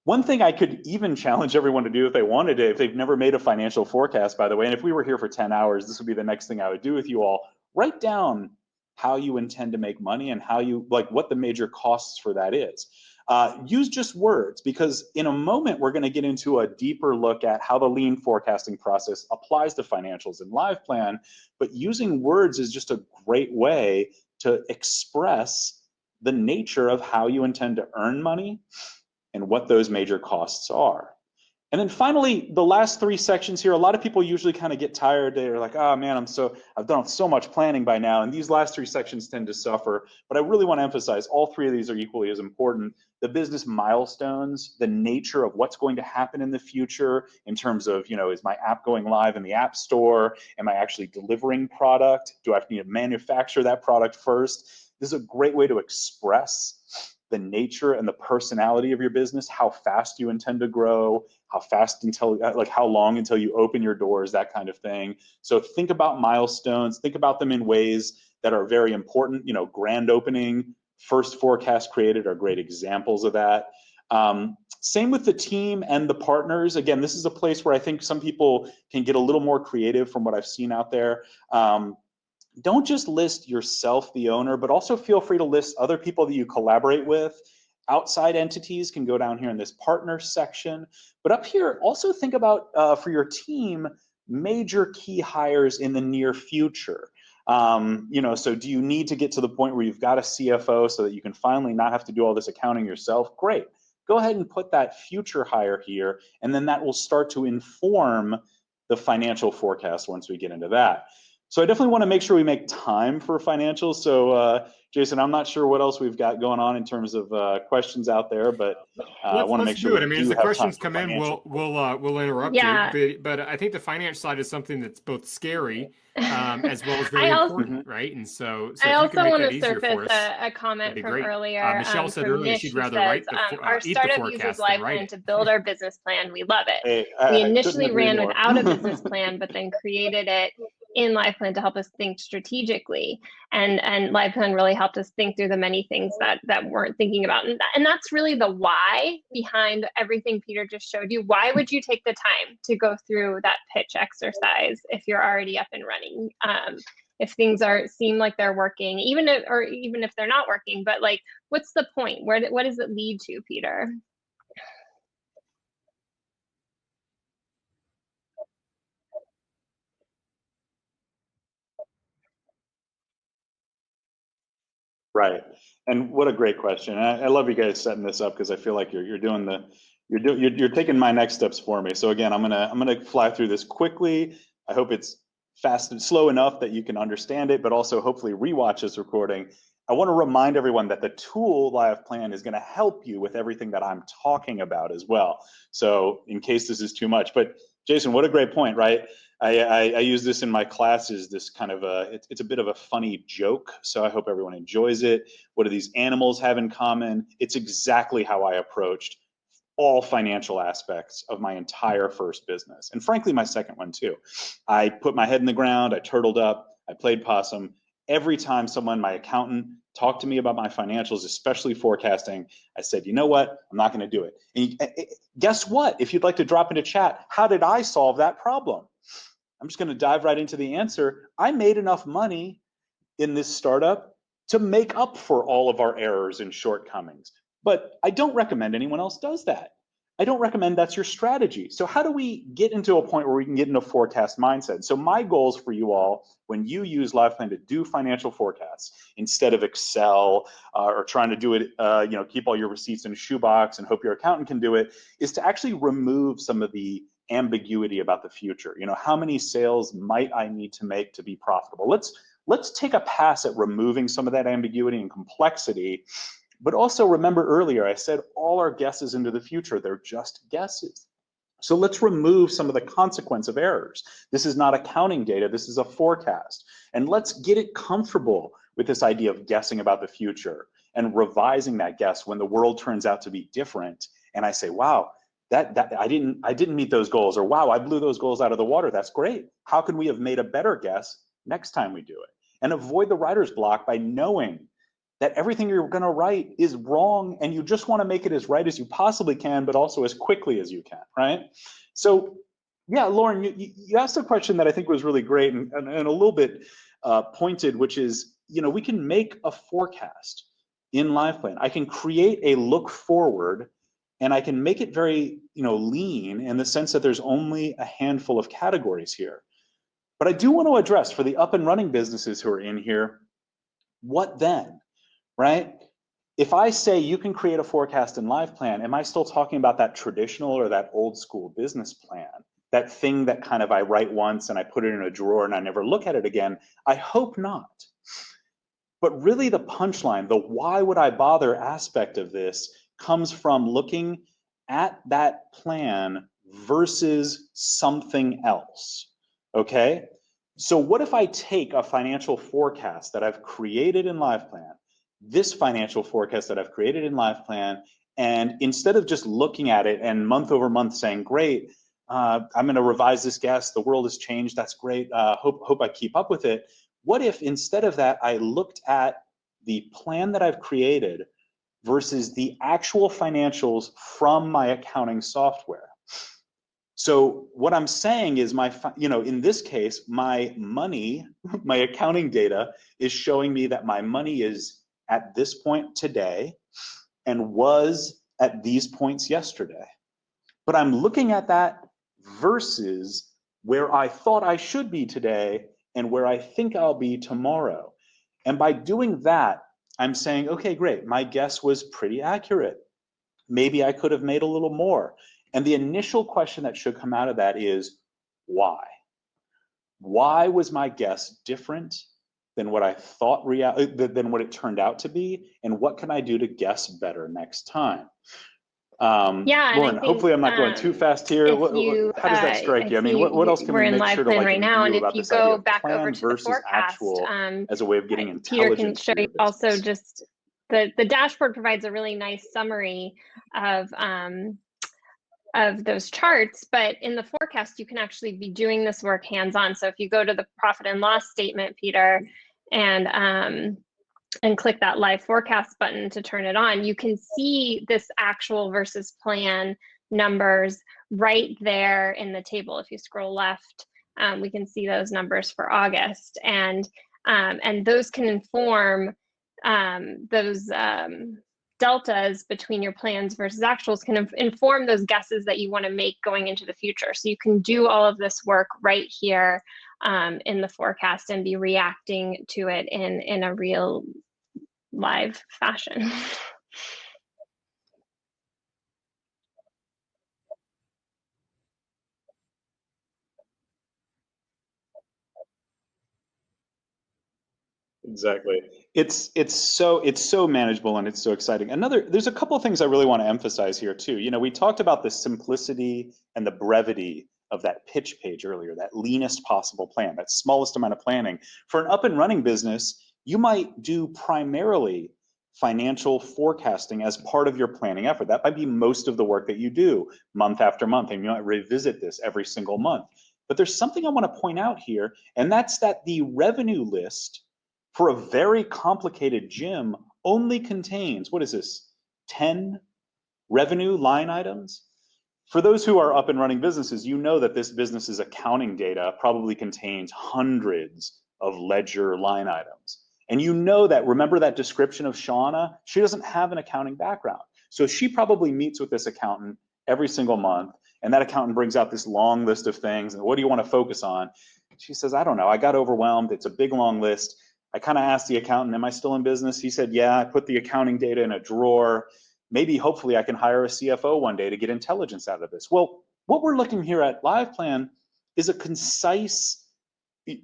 One thing I could even challenge everyone to do if they wanted to, if they've never made a financial forecast, by the way, and if we were here for 10 hours, this would be the next thing I would do with you all. Write down how you intend to make money and how you, like, what the major costs for that is. Use just words, because in a moment we're going to get into a deeper look at how the lean forecasting process applies to financials in LivePlan, but using words is just a great way to express the nature of how you intend to earn money and what those major costs are. And then finally, the last 3 sections here, a lot of people usually kind of get tired. They're like, oh man, I've done so much planning by now, and these last 3 sections tend to suffer. But I really want to emphasize all 3 of these are equally as important. The business milestones, the nature of what's going to happen in the future in terms of, is my app going live in the App Store? Am I actually delivering product? Do I need to manufacture that product first? This is a great way to express the nature and the personality of your business, how fast you intend to grow, how fast until, like how long until you open your doors, that kind of thing. So think about milestones, think about them in ways that are very important. Grand opening, first forecast created are great examples of that. Same with the team and the partners. Again, this is a place where I think some people can get a little more creative from what I've seen out there. Don't just list yourself, the owner, but also feel free to list other people that you collaborate with. Outside entities can go down here in this partner section. But up here, also think about, for your team, major key hires in the near future. So do you need to get to the point where you've got a CFO so that you can finally not have to do all this accounting yourself? Great. Go ahead and put that future hire here, and then that will start to inform the financial forecast once we get into that. So I definitely want to make sure we make time for financials. So Jason, I'm not sure what else we've got going on in terms of questions out there, but I want to make sure do it. I mean, as the questions come in, we'll interrupt you. But I think the finance side is something that's both scary as well as very important, right? And so I also want to surface a comment from earlier. Michelle said earlier she'd rather write our startup uses LivePlan to build our business plan. We love it. We initially ran without a business plan, but then created it in LivePlan to help us think strategically, and LivePlan really helped us think through the many things that weren't thinking about, and that's really the why behind everything Peter just showed you. Why would you take the time to go through that pitch exercise if you're already up and running? If things seem like they're working, even if they're not working, but like, what's the point? What does it lead to, Peter? Right, and what a great question. I love you guys setting this up, because I feel like you're taking my next steps for me. So again, I'm gonna fly through this quickly. I hope it's fast and slow enough that you can understand it, but also hopefully rewatch this recording. I want to remind everyone that the tool LivePlan is going to help you with everything that I'm talking about as well. So in case this is too much, but Jason, what a great point, right? I use this in my classes, this kind of it's a bit of a funny joke, so I hope everyone enjoys it. What do these animals have in common? It's exactly how I approached all financial aspects of my entire first business, and frankly, my second one too. I put my head in the ground, I turtled up, I played possum, every time my accountant talked to me about my financials, especially forecasting, I said, you know what, I'm not going to do it. And guess what? If you'd like to drop into chat, how did I solve that problem? I'm just going to dive right into the answer. I made enough money in this startup to make up for all of our errors and shortcomings. But I don't recommend anyone else does that. I don't recommend that's your strategy. So how do we get into a point where we can get into forecast mindset? So my goals for you all, when you use LivePlan to do financial forecasts, instead of Excel or trying to do it, keep all your receipts in a shoebox and hope your accountant can do it, is to actually remove some of the ambiguity about the future. How many sales might I need to make to be profitable? Let's take a pass at removing some of that ambiguity and complexity. But also remember earlier, I said all our guesses into the future, they're just guesses. So let's remove some of the consequence of errors. This is not accounting data, this is a forecast. And let's get it comfortable with this idea of guessing about the future and revising that guess when the world turns out to be different. And I say, wow, that I didn't meet those goals, or wow, I blew those goals out of the water. That's great. How can we have made a better guess next time we do it? And avoid the writer's block by knowing that everything you're going to write is wrong, and you just want to make it as right as you possibly can, but also as quickly as you can, right? So yeah, Lauren, you asked a question that I think was really great and a little bit pointed, which is, we can make a forecast in LivePlan. I can create a look forward, and I can make it very, lean in the sense that there's only a handful of categories here. But I do want to address, for the up and running businesses who are in here, what then? Right? If I say you can create a forecast in LivePlan, am I still talking about that traditional or that old school business plan? That thing that kind of I write once and I put it in a drawer and I never look at it again? I hope not. But really the punchline, the why would I bother aspect of this comes from looking at that plan versus something else, okay? So what if I take a financial forecast that I've created in LivePlan, this financial forecast that I've created in LivePlan, and instead of just looking at it and month over month saying, great, I'm going to revise this guess, the world has changed, that's great, hope I keep up with it. What if instead of that, I looked at the plan that I've created versus the actual financials from my accounting software? So what I'm saying is in this case, my money, my accounting data is showing me that my money is at this point today and was at these points yesterday. But I'm looking at that versus where I thought I should be today and where I think I'll be tomorrow. And by doing that, I'm saying, okay, great, my guess was pretty accurate. Maybe I could have made a little more. And the initial question that should come out of that is, why? Why was my guess different than what I thought than what it turned out to be? And what can I do to guess better next time? Yeah, Lauren, hopefully I'm not going too fast here. How does that strike you? I mean, what else can we make sure to right now, and if about you this idea go of back over plan to the versus forecast, actual as a way of getting Peter can intelligence show to you your also business? just the dashboard provides a really nice summary of those charts, but in the forecast, you can actually be doing this work hands-on. So if you go to the profit and loss statement, Peter, and click that live forecast button to turn it on, you can see this actual versus plan numbers right there in the table. If you scroll left, we can see those numbers for August, and those can inform those deltas between your plans versus actuals can inform those guesses that you want to make going into the future. So you can do all of this work right here in the forecast and be reacting to it in a real live fashion. Exactly. It's so manageable and it's so exciting. There's a couple of things I really want to emphasize here too. We talked about the simplicity and the brevity of that pitch page earlier, that leanest possible plan, that smallest amount of planning. For an up and running business, you might do primarily financial forecasting as part of your planning effort. That might be most of the work that you do month after month, and you might revisit this every single month. But there's something I want to point out here, and that's that the revenue list for a very complicated gym only contains, what is this, 10 revenue line items? For those who are up and running businesses, you know that this business's accounting data probably contains hundreds of ledger line items. And you know that, remember that description of Shauna? She doesn't have an accounting background. So she probably meets with this accountant every single month, and that accountant brings out this long list of things, and what do you want to focus on? She says, I don't know, I got overwhelmed, it's a big long list. I kind of asked the accountant, am I still in business? He said, yeah, I put the accounting data in a drawer. Maybe, hopefully, I can hire a CFO one day to get intelligence out of this. Well, what we're looking here at LivePlan is a concise,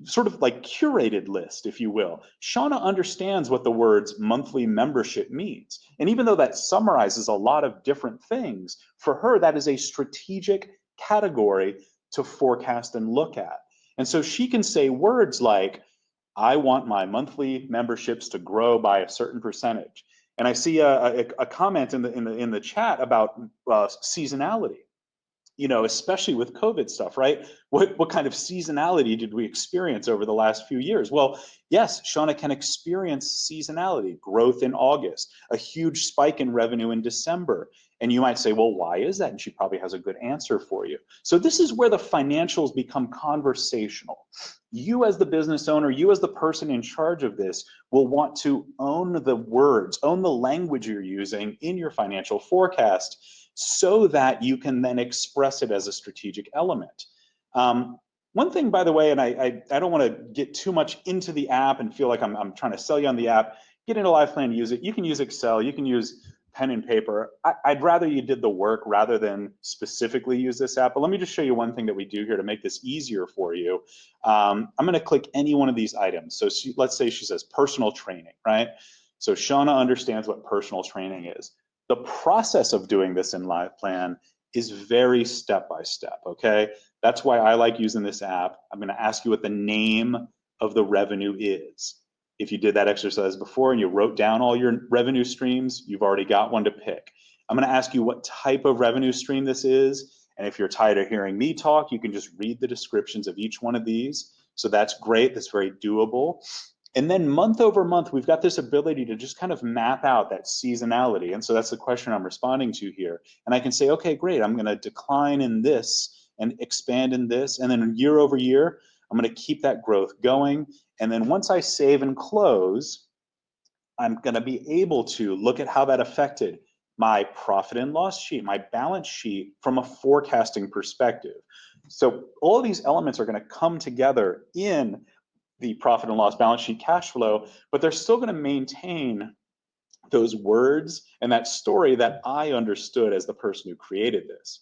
sort of like curated list, if you will. Shauna understands what the words monthly membership means. And even though that summarizes a lot of different things, for her, that is a strategic category to forecast and look at. And so she can say words like, I want my monthly memberships to grow by a certain percentage. And I see a comment in the chat about seasonality. You know, especially with COVID stuff, right? What kind of seasonality did we experience over the last few years? Well, yes, Shauna can experience seasonality, growth in August, a huge spike in revenue in December. And you might say, well, why is that? And she probably has a good answer for you. So this is where the financials become conversational. You as the business owner, you as the person in charge of this will want to own the words, own the language you're using in your financial forecast, so that you can then express it as a strategic element. One thing, by the way, and I don't want to get too much into the app and feel like I'm trying to sell you on the app. Get into LivePlan, use it. You can use Excel, you can use pen and paper. I'd rather you did the work rather than specifically use this app. But let me just show you one thing that we do here to make this easier for you. I'm going to click any one of these items. So let's say she says personal training, right? So Shauna understands what personal training is. The process of doing this in LivePlan is very step-by-step, okay? That's why I like using this app. I'm gonna ask you what the name of the revenue is. If you did that exercise before and you wrote down all your revenue streams, you've already got one to pick. I'm gonna ask you what type of revenue stream this is, and if you're tired of hearing me talk, you can just read the descriptions of each one of these. So that's great, that's very doable. And then month over month, we've got this ability to just kind of map out that seasonality. And so that's the question I'm responding to here. And I can say, okay, great, I'm gonna decline in this and expand in this. And then year over year, I'm gonna keep that growth going. And then once I save and close, I'm gonna be able to look at how that affected my profit and loss sheet, my balance sheet from a forecasting perspective. So all of these elements are gonna come together in the profit and loss, balance sheet, cash flow, but they're still going to maintain those words and that story that I understood as the person who created this.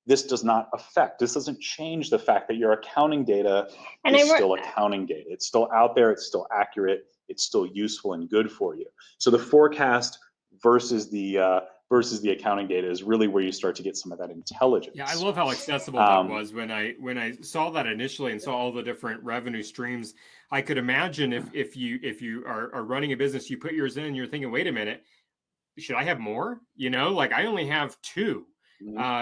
This does not affect, this doesn't change the fact that your accounting data is still accounting data. It's still out there, it's still accurate, it's still useful and good for you. So the forecast versus the accounting data is really where you start to get some of that intelligence. Yeah, I love how accessible that was when I saw that initially and saw all the different revenue streams. I could imagine if you are running a business, you put yours in and you're thinking, wait a minute, should I have more? You know, like I only have 2.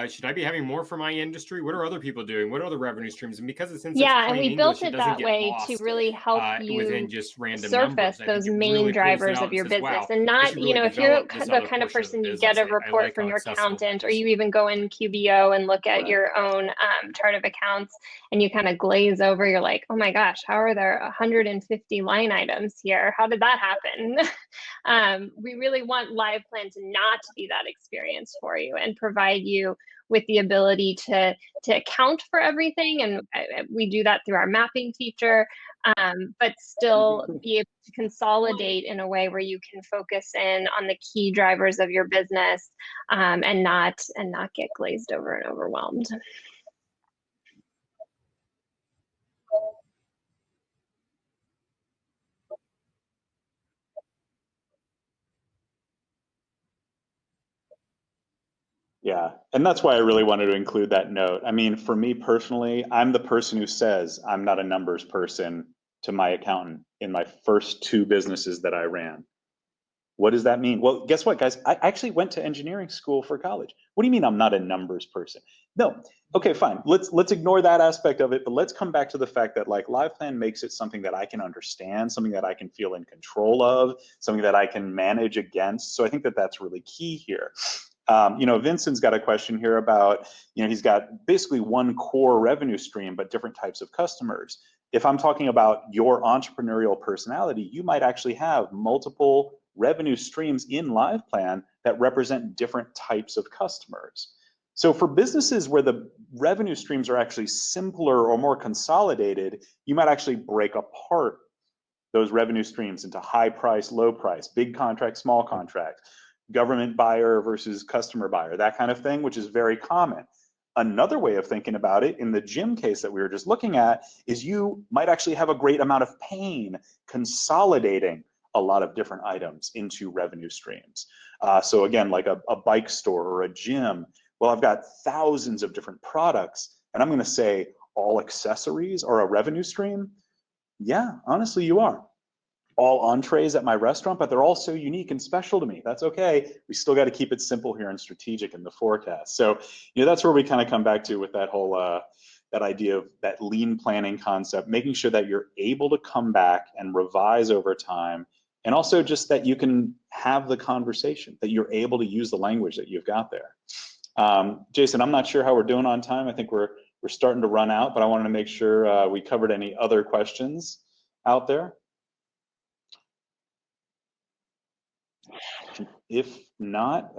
Should I be having more for my industry? What are other people doing? What are the revenue streams? And because it's in such plain and we English, built it it doesn't that get way lost to really help you within just random surface numbers. those main drivers of your business, and not, you know, if you're the kind of person you get a report from your accountant, or you even go in QBO and look at your own chart of accounts, and you kind of glaze over. You're like, oh my gosh, how are there 150 line items here? How did that happen? We really want LivePlan to not be that experience for you and provide you with the ability to account for everything. And we do that through our mapping feature, but still be able to consolidate in a way where you can focus in on the key drivers of your business, and not get glazed over and overwhelmed. Yeah, and that's why I really wanted to include that note. I mean, for me personally, I'm the person who says I'm not a numbers person to my accountant in my first 2 businesses that I ran. What does that mean? Well, guess what, guys? I actually went to engineering school for college. What do you mean I'm not a numbers person? No. Okay, fine. Let's ignore that aspect of it, but let's come back to the fact that like LivePlan makes it something that I can understand, something that I can feel in control of, something that I can manage against. So I think that that's really key here. Vincent's got a question here about, he's got basically one core revenue stream, but different types of customers. If I'm talking about your entrepreneurial personality, you might actually have multiple revenue streams in LivePlan that represent different types of customers. So for businesses where the revenue streams are actually simpler or more consolidated, you might actually break apart those revenue streams into high price, low price, big contract, small contract, government buyer versus customer buyer, that kind of thing, which is very common. Another way of thinking about it, in the gym case that we were just looking at, is you might actually have a great amount of pain consolidating a lot of different items into revenue streams. So again, like a bike store or a gym, well, I've got thousands of different products, and I'm going to say all accessories are a revenue stream. Yeah, honestly, you are. All entrees at my restaurant, but they're all so unique and special to me. That's okay. We still got to keep it simple here and strategic in the forecast. So, that's where we kind of come back to with that whole that idea of that lean planning concept, making sure that you're able to come back and revise over time, and also just that you can have the conversation, that you're able to use the language that you've got there. Jason, I'm not sure how we're doing on time. I think we're starting to run out, but I wanted to make sure we covered any other questions out there. If not,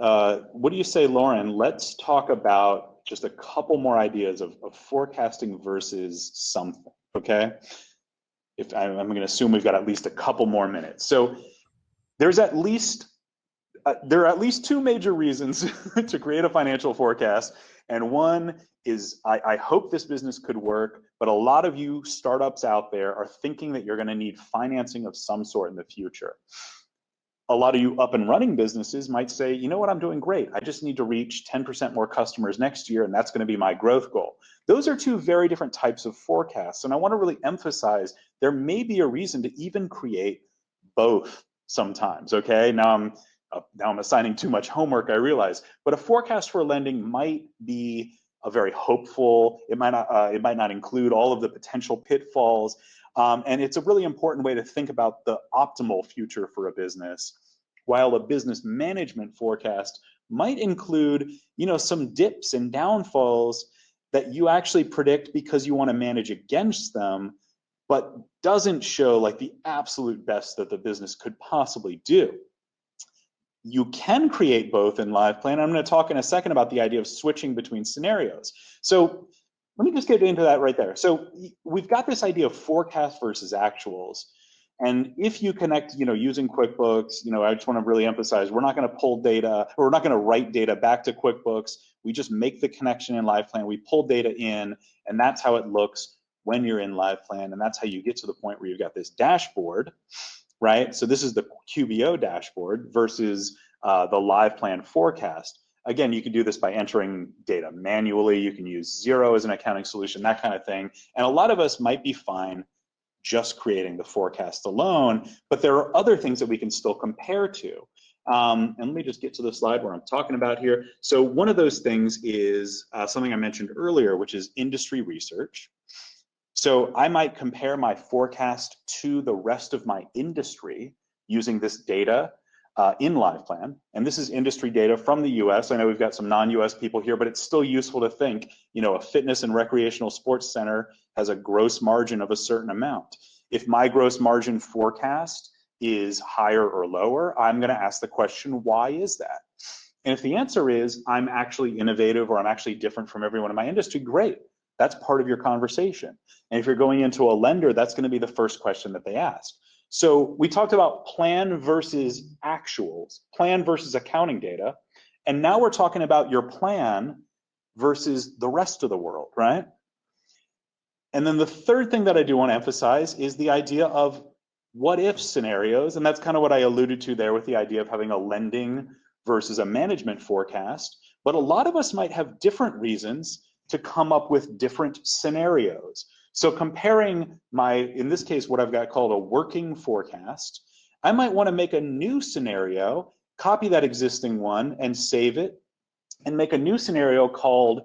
what do you say, Lauren? Let's talk about just a couple more ideas of forecasting versus something, okay? I'm going to assume we've got at least a couple more minutes. So there are at least two major reasons to create a financial forecast. And one is I hope this business could work, but a lot of you startups out there are thinking that you're going to need financing of some sort in the future. A lot of you up and running businesses might say, you know what, I'm doing great. I just need to reach 10% more customers next year, and that's going to be my growth goal. Those are two very different types of forecasts. And I want to really emphasize there may be a reason to even create both sometimes, okay? Now I'm assigning too much homework, I realize, but a forecast for lending might be a very hopeful, it might not include all of the potential pitfalls. And it's a really important way to think about the optimal future for a business, while a business management forecast might include, some dips and downfalls that you actually predict because you want to manage against them, but doesn't show like the absolute best that the business could possibly do. You can create both in LivePlan. I'm going to talk in a second about the idea of switching between scenarios. So let me just get into that right there. So we've got this idea of forecast versus actuals. And if you connect, using QuickBooks, I just want to really emphasize, we're not going to pull data, or we're not going to write data back to QuickBooks. We just make the connection in LivePlan. We pull data in, and that's how it looks when you're in LivePlan. And that's how you get to the point where you've got this dashboard, right? So this is the QBO dashboard versus the LivePlan forecast. Again, you can do this by entering data manually. You can use Xero as an accounting solution, that kind of thing. And a lot of us might be fine just creating the forecast alone, but there are other things that we can still compare to. And let me just get to the slide where I'm talking about here. So one of those things is something I mentioned earlier, which is industry research. So I might compare my forecast to the rest of my industry using this data in LivePlan. And this is industry data from the US. I know we've got some non-US people here, but it's still useful to think, a fitness and recreational sports center has a gross margin of a certain amount. If my gross margin forecast is higher or lower, I'm going to ask the question, why is that? And if the answer is I'm actually innovative or I'm actually different from everyone in my industry, great. That's part of your conversation. And if you're going into a lender, that's going to be the first question that they ask. So we talked about plan versus actuals, plan versus accounting data. And now we're talking about your plan versus the rest of the world, right? And then the third thing that I do want to emphasize is the idea of what if scenarios. And that's kind of what I alluded to there with the idea of having a lending versus a management forecast. But a lot of us might have different reasons to come up with different scenarios. So comparing in this case, what I've got called a working forecast, I might want to make a new scenario, copy that existing one and save it, and make a new scenario called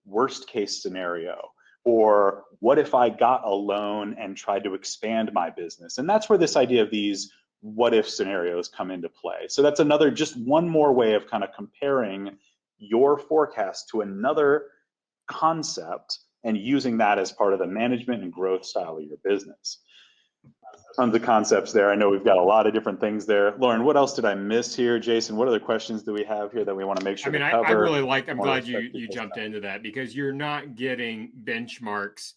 worst case scenario? Or what if I got a loan and tried to expand my business? And that's where this idea of these what if scenarios come into play. So that's another, just one more way of kind of comparing your forecast to another concept and using that as part of the management and growth style of your business. Tons of concepts there. I know we've got a lot of different things there. Lauren, what else did I miss here? Jason, what other questions do we have here that we want to make sure to cover? I really like, I'm glad you jumped into that, because you're not getting benchmarks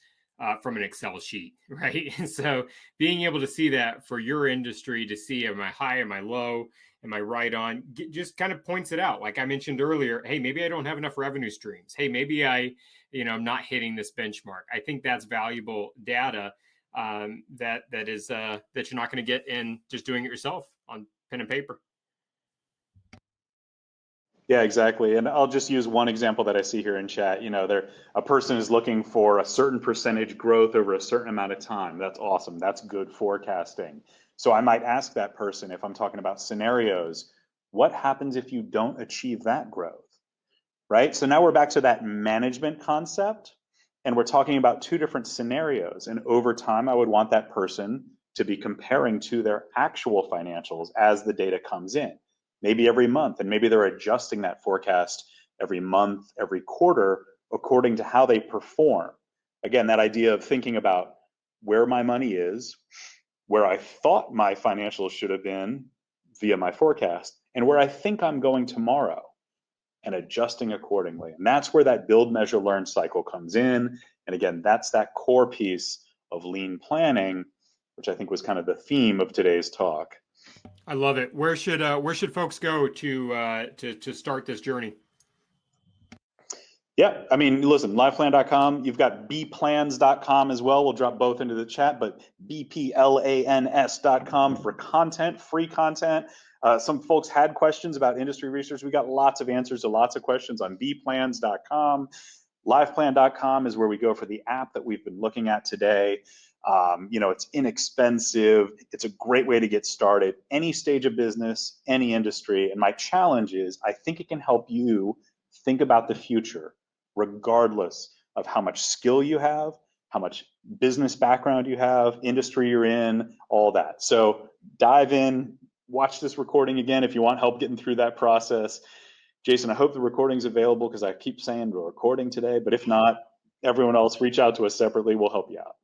from an Excel sheet, right? And so being able to see that for your industry, to see, am I high, am I low, am I right on, just kind of points it out. Like I mentioned earlier, hey, maybe I don't have enough revenue streams. Hey, maybe I'm not hitting this benchmark. I think that's valuable data that you're not going to get in just doing it yourself on pen and paper. Yeah, exactly. And I'll just use one example that I see here in chat. A person is looking for a certain percentage growth over a certain amount of time. That's awesome. That's good forecasting. So I might ask that person, if I'm talking about scenarios, what happens if you don't achieve that growth, right? So now we're back to that management concept, and we're talking about two different scenarios. And over time, I would want that person to be comparing to their actual financials as the data comes in. Maybe every month, and maybe they're adjusting that forecast every month, every quarter, according to how they perform. Again, that idea of thinking about where my money is, where I thought my financials should have been via my forecast, and where I think I'm going tomorrow, and adjusting accordingly. And that's where that build, measure, learn cycle comes in. And again, that's that core piece of lean planning, which I think was kind of the theme of today's talk. I love it. Where should folks go to start this journey? Yeah, I mean, listen, liveplan.com. You've got bplans.com as well. We'll drop both into the chat, but bplans.com for content, free content. Some folks had questions about industry research. We got lots of answers to lots of questions on bplans.com. Liveplan.com is where we go for the app that we've been looking at today. It's inexpensive. It's a great way to get started. Any stage of business, any industry. And my challenge is, I think it can help you think about the future, regardless of how much skill you have, how much business background you have, industry you're in, all that. So dive in, watch this recording again if you want help getting through that process. Jason, I hope the recording's available, because I keep saying we're recording today, but if not, everyone else, reach out to us separately. We'll help you out.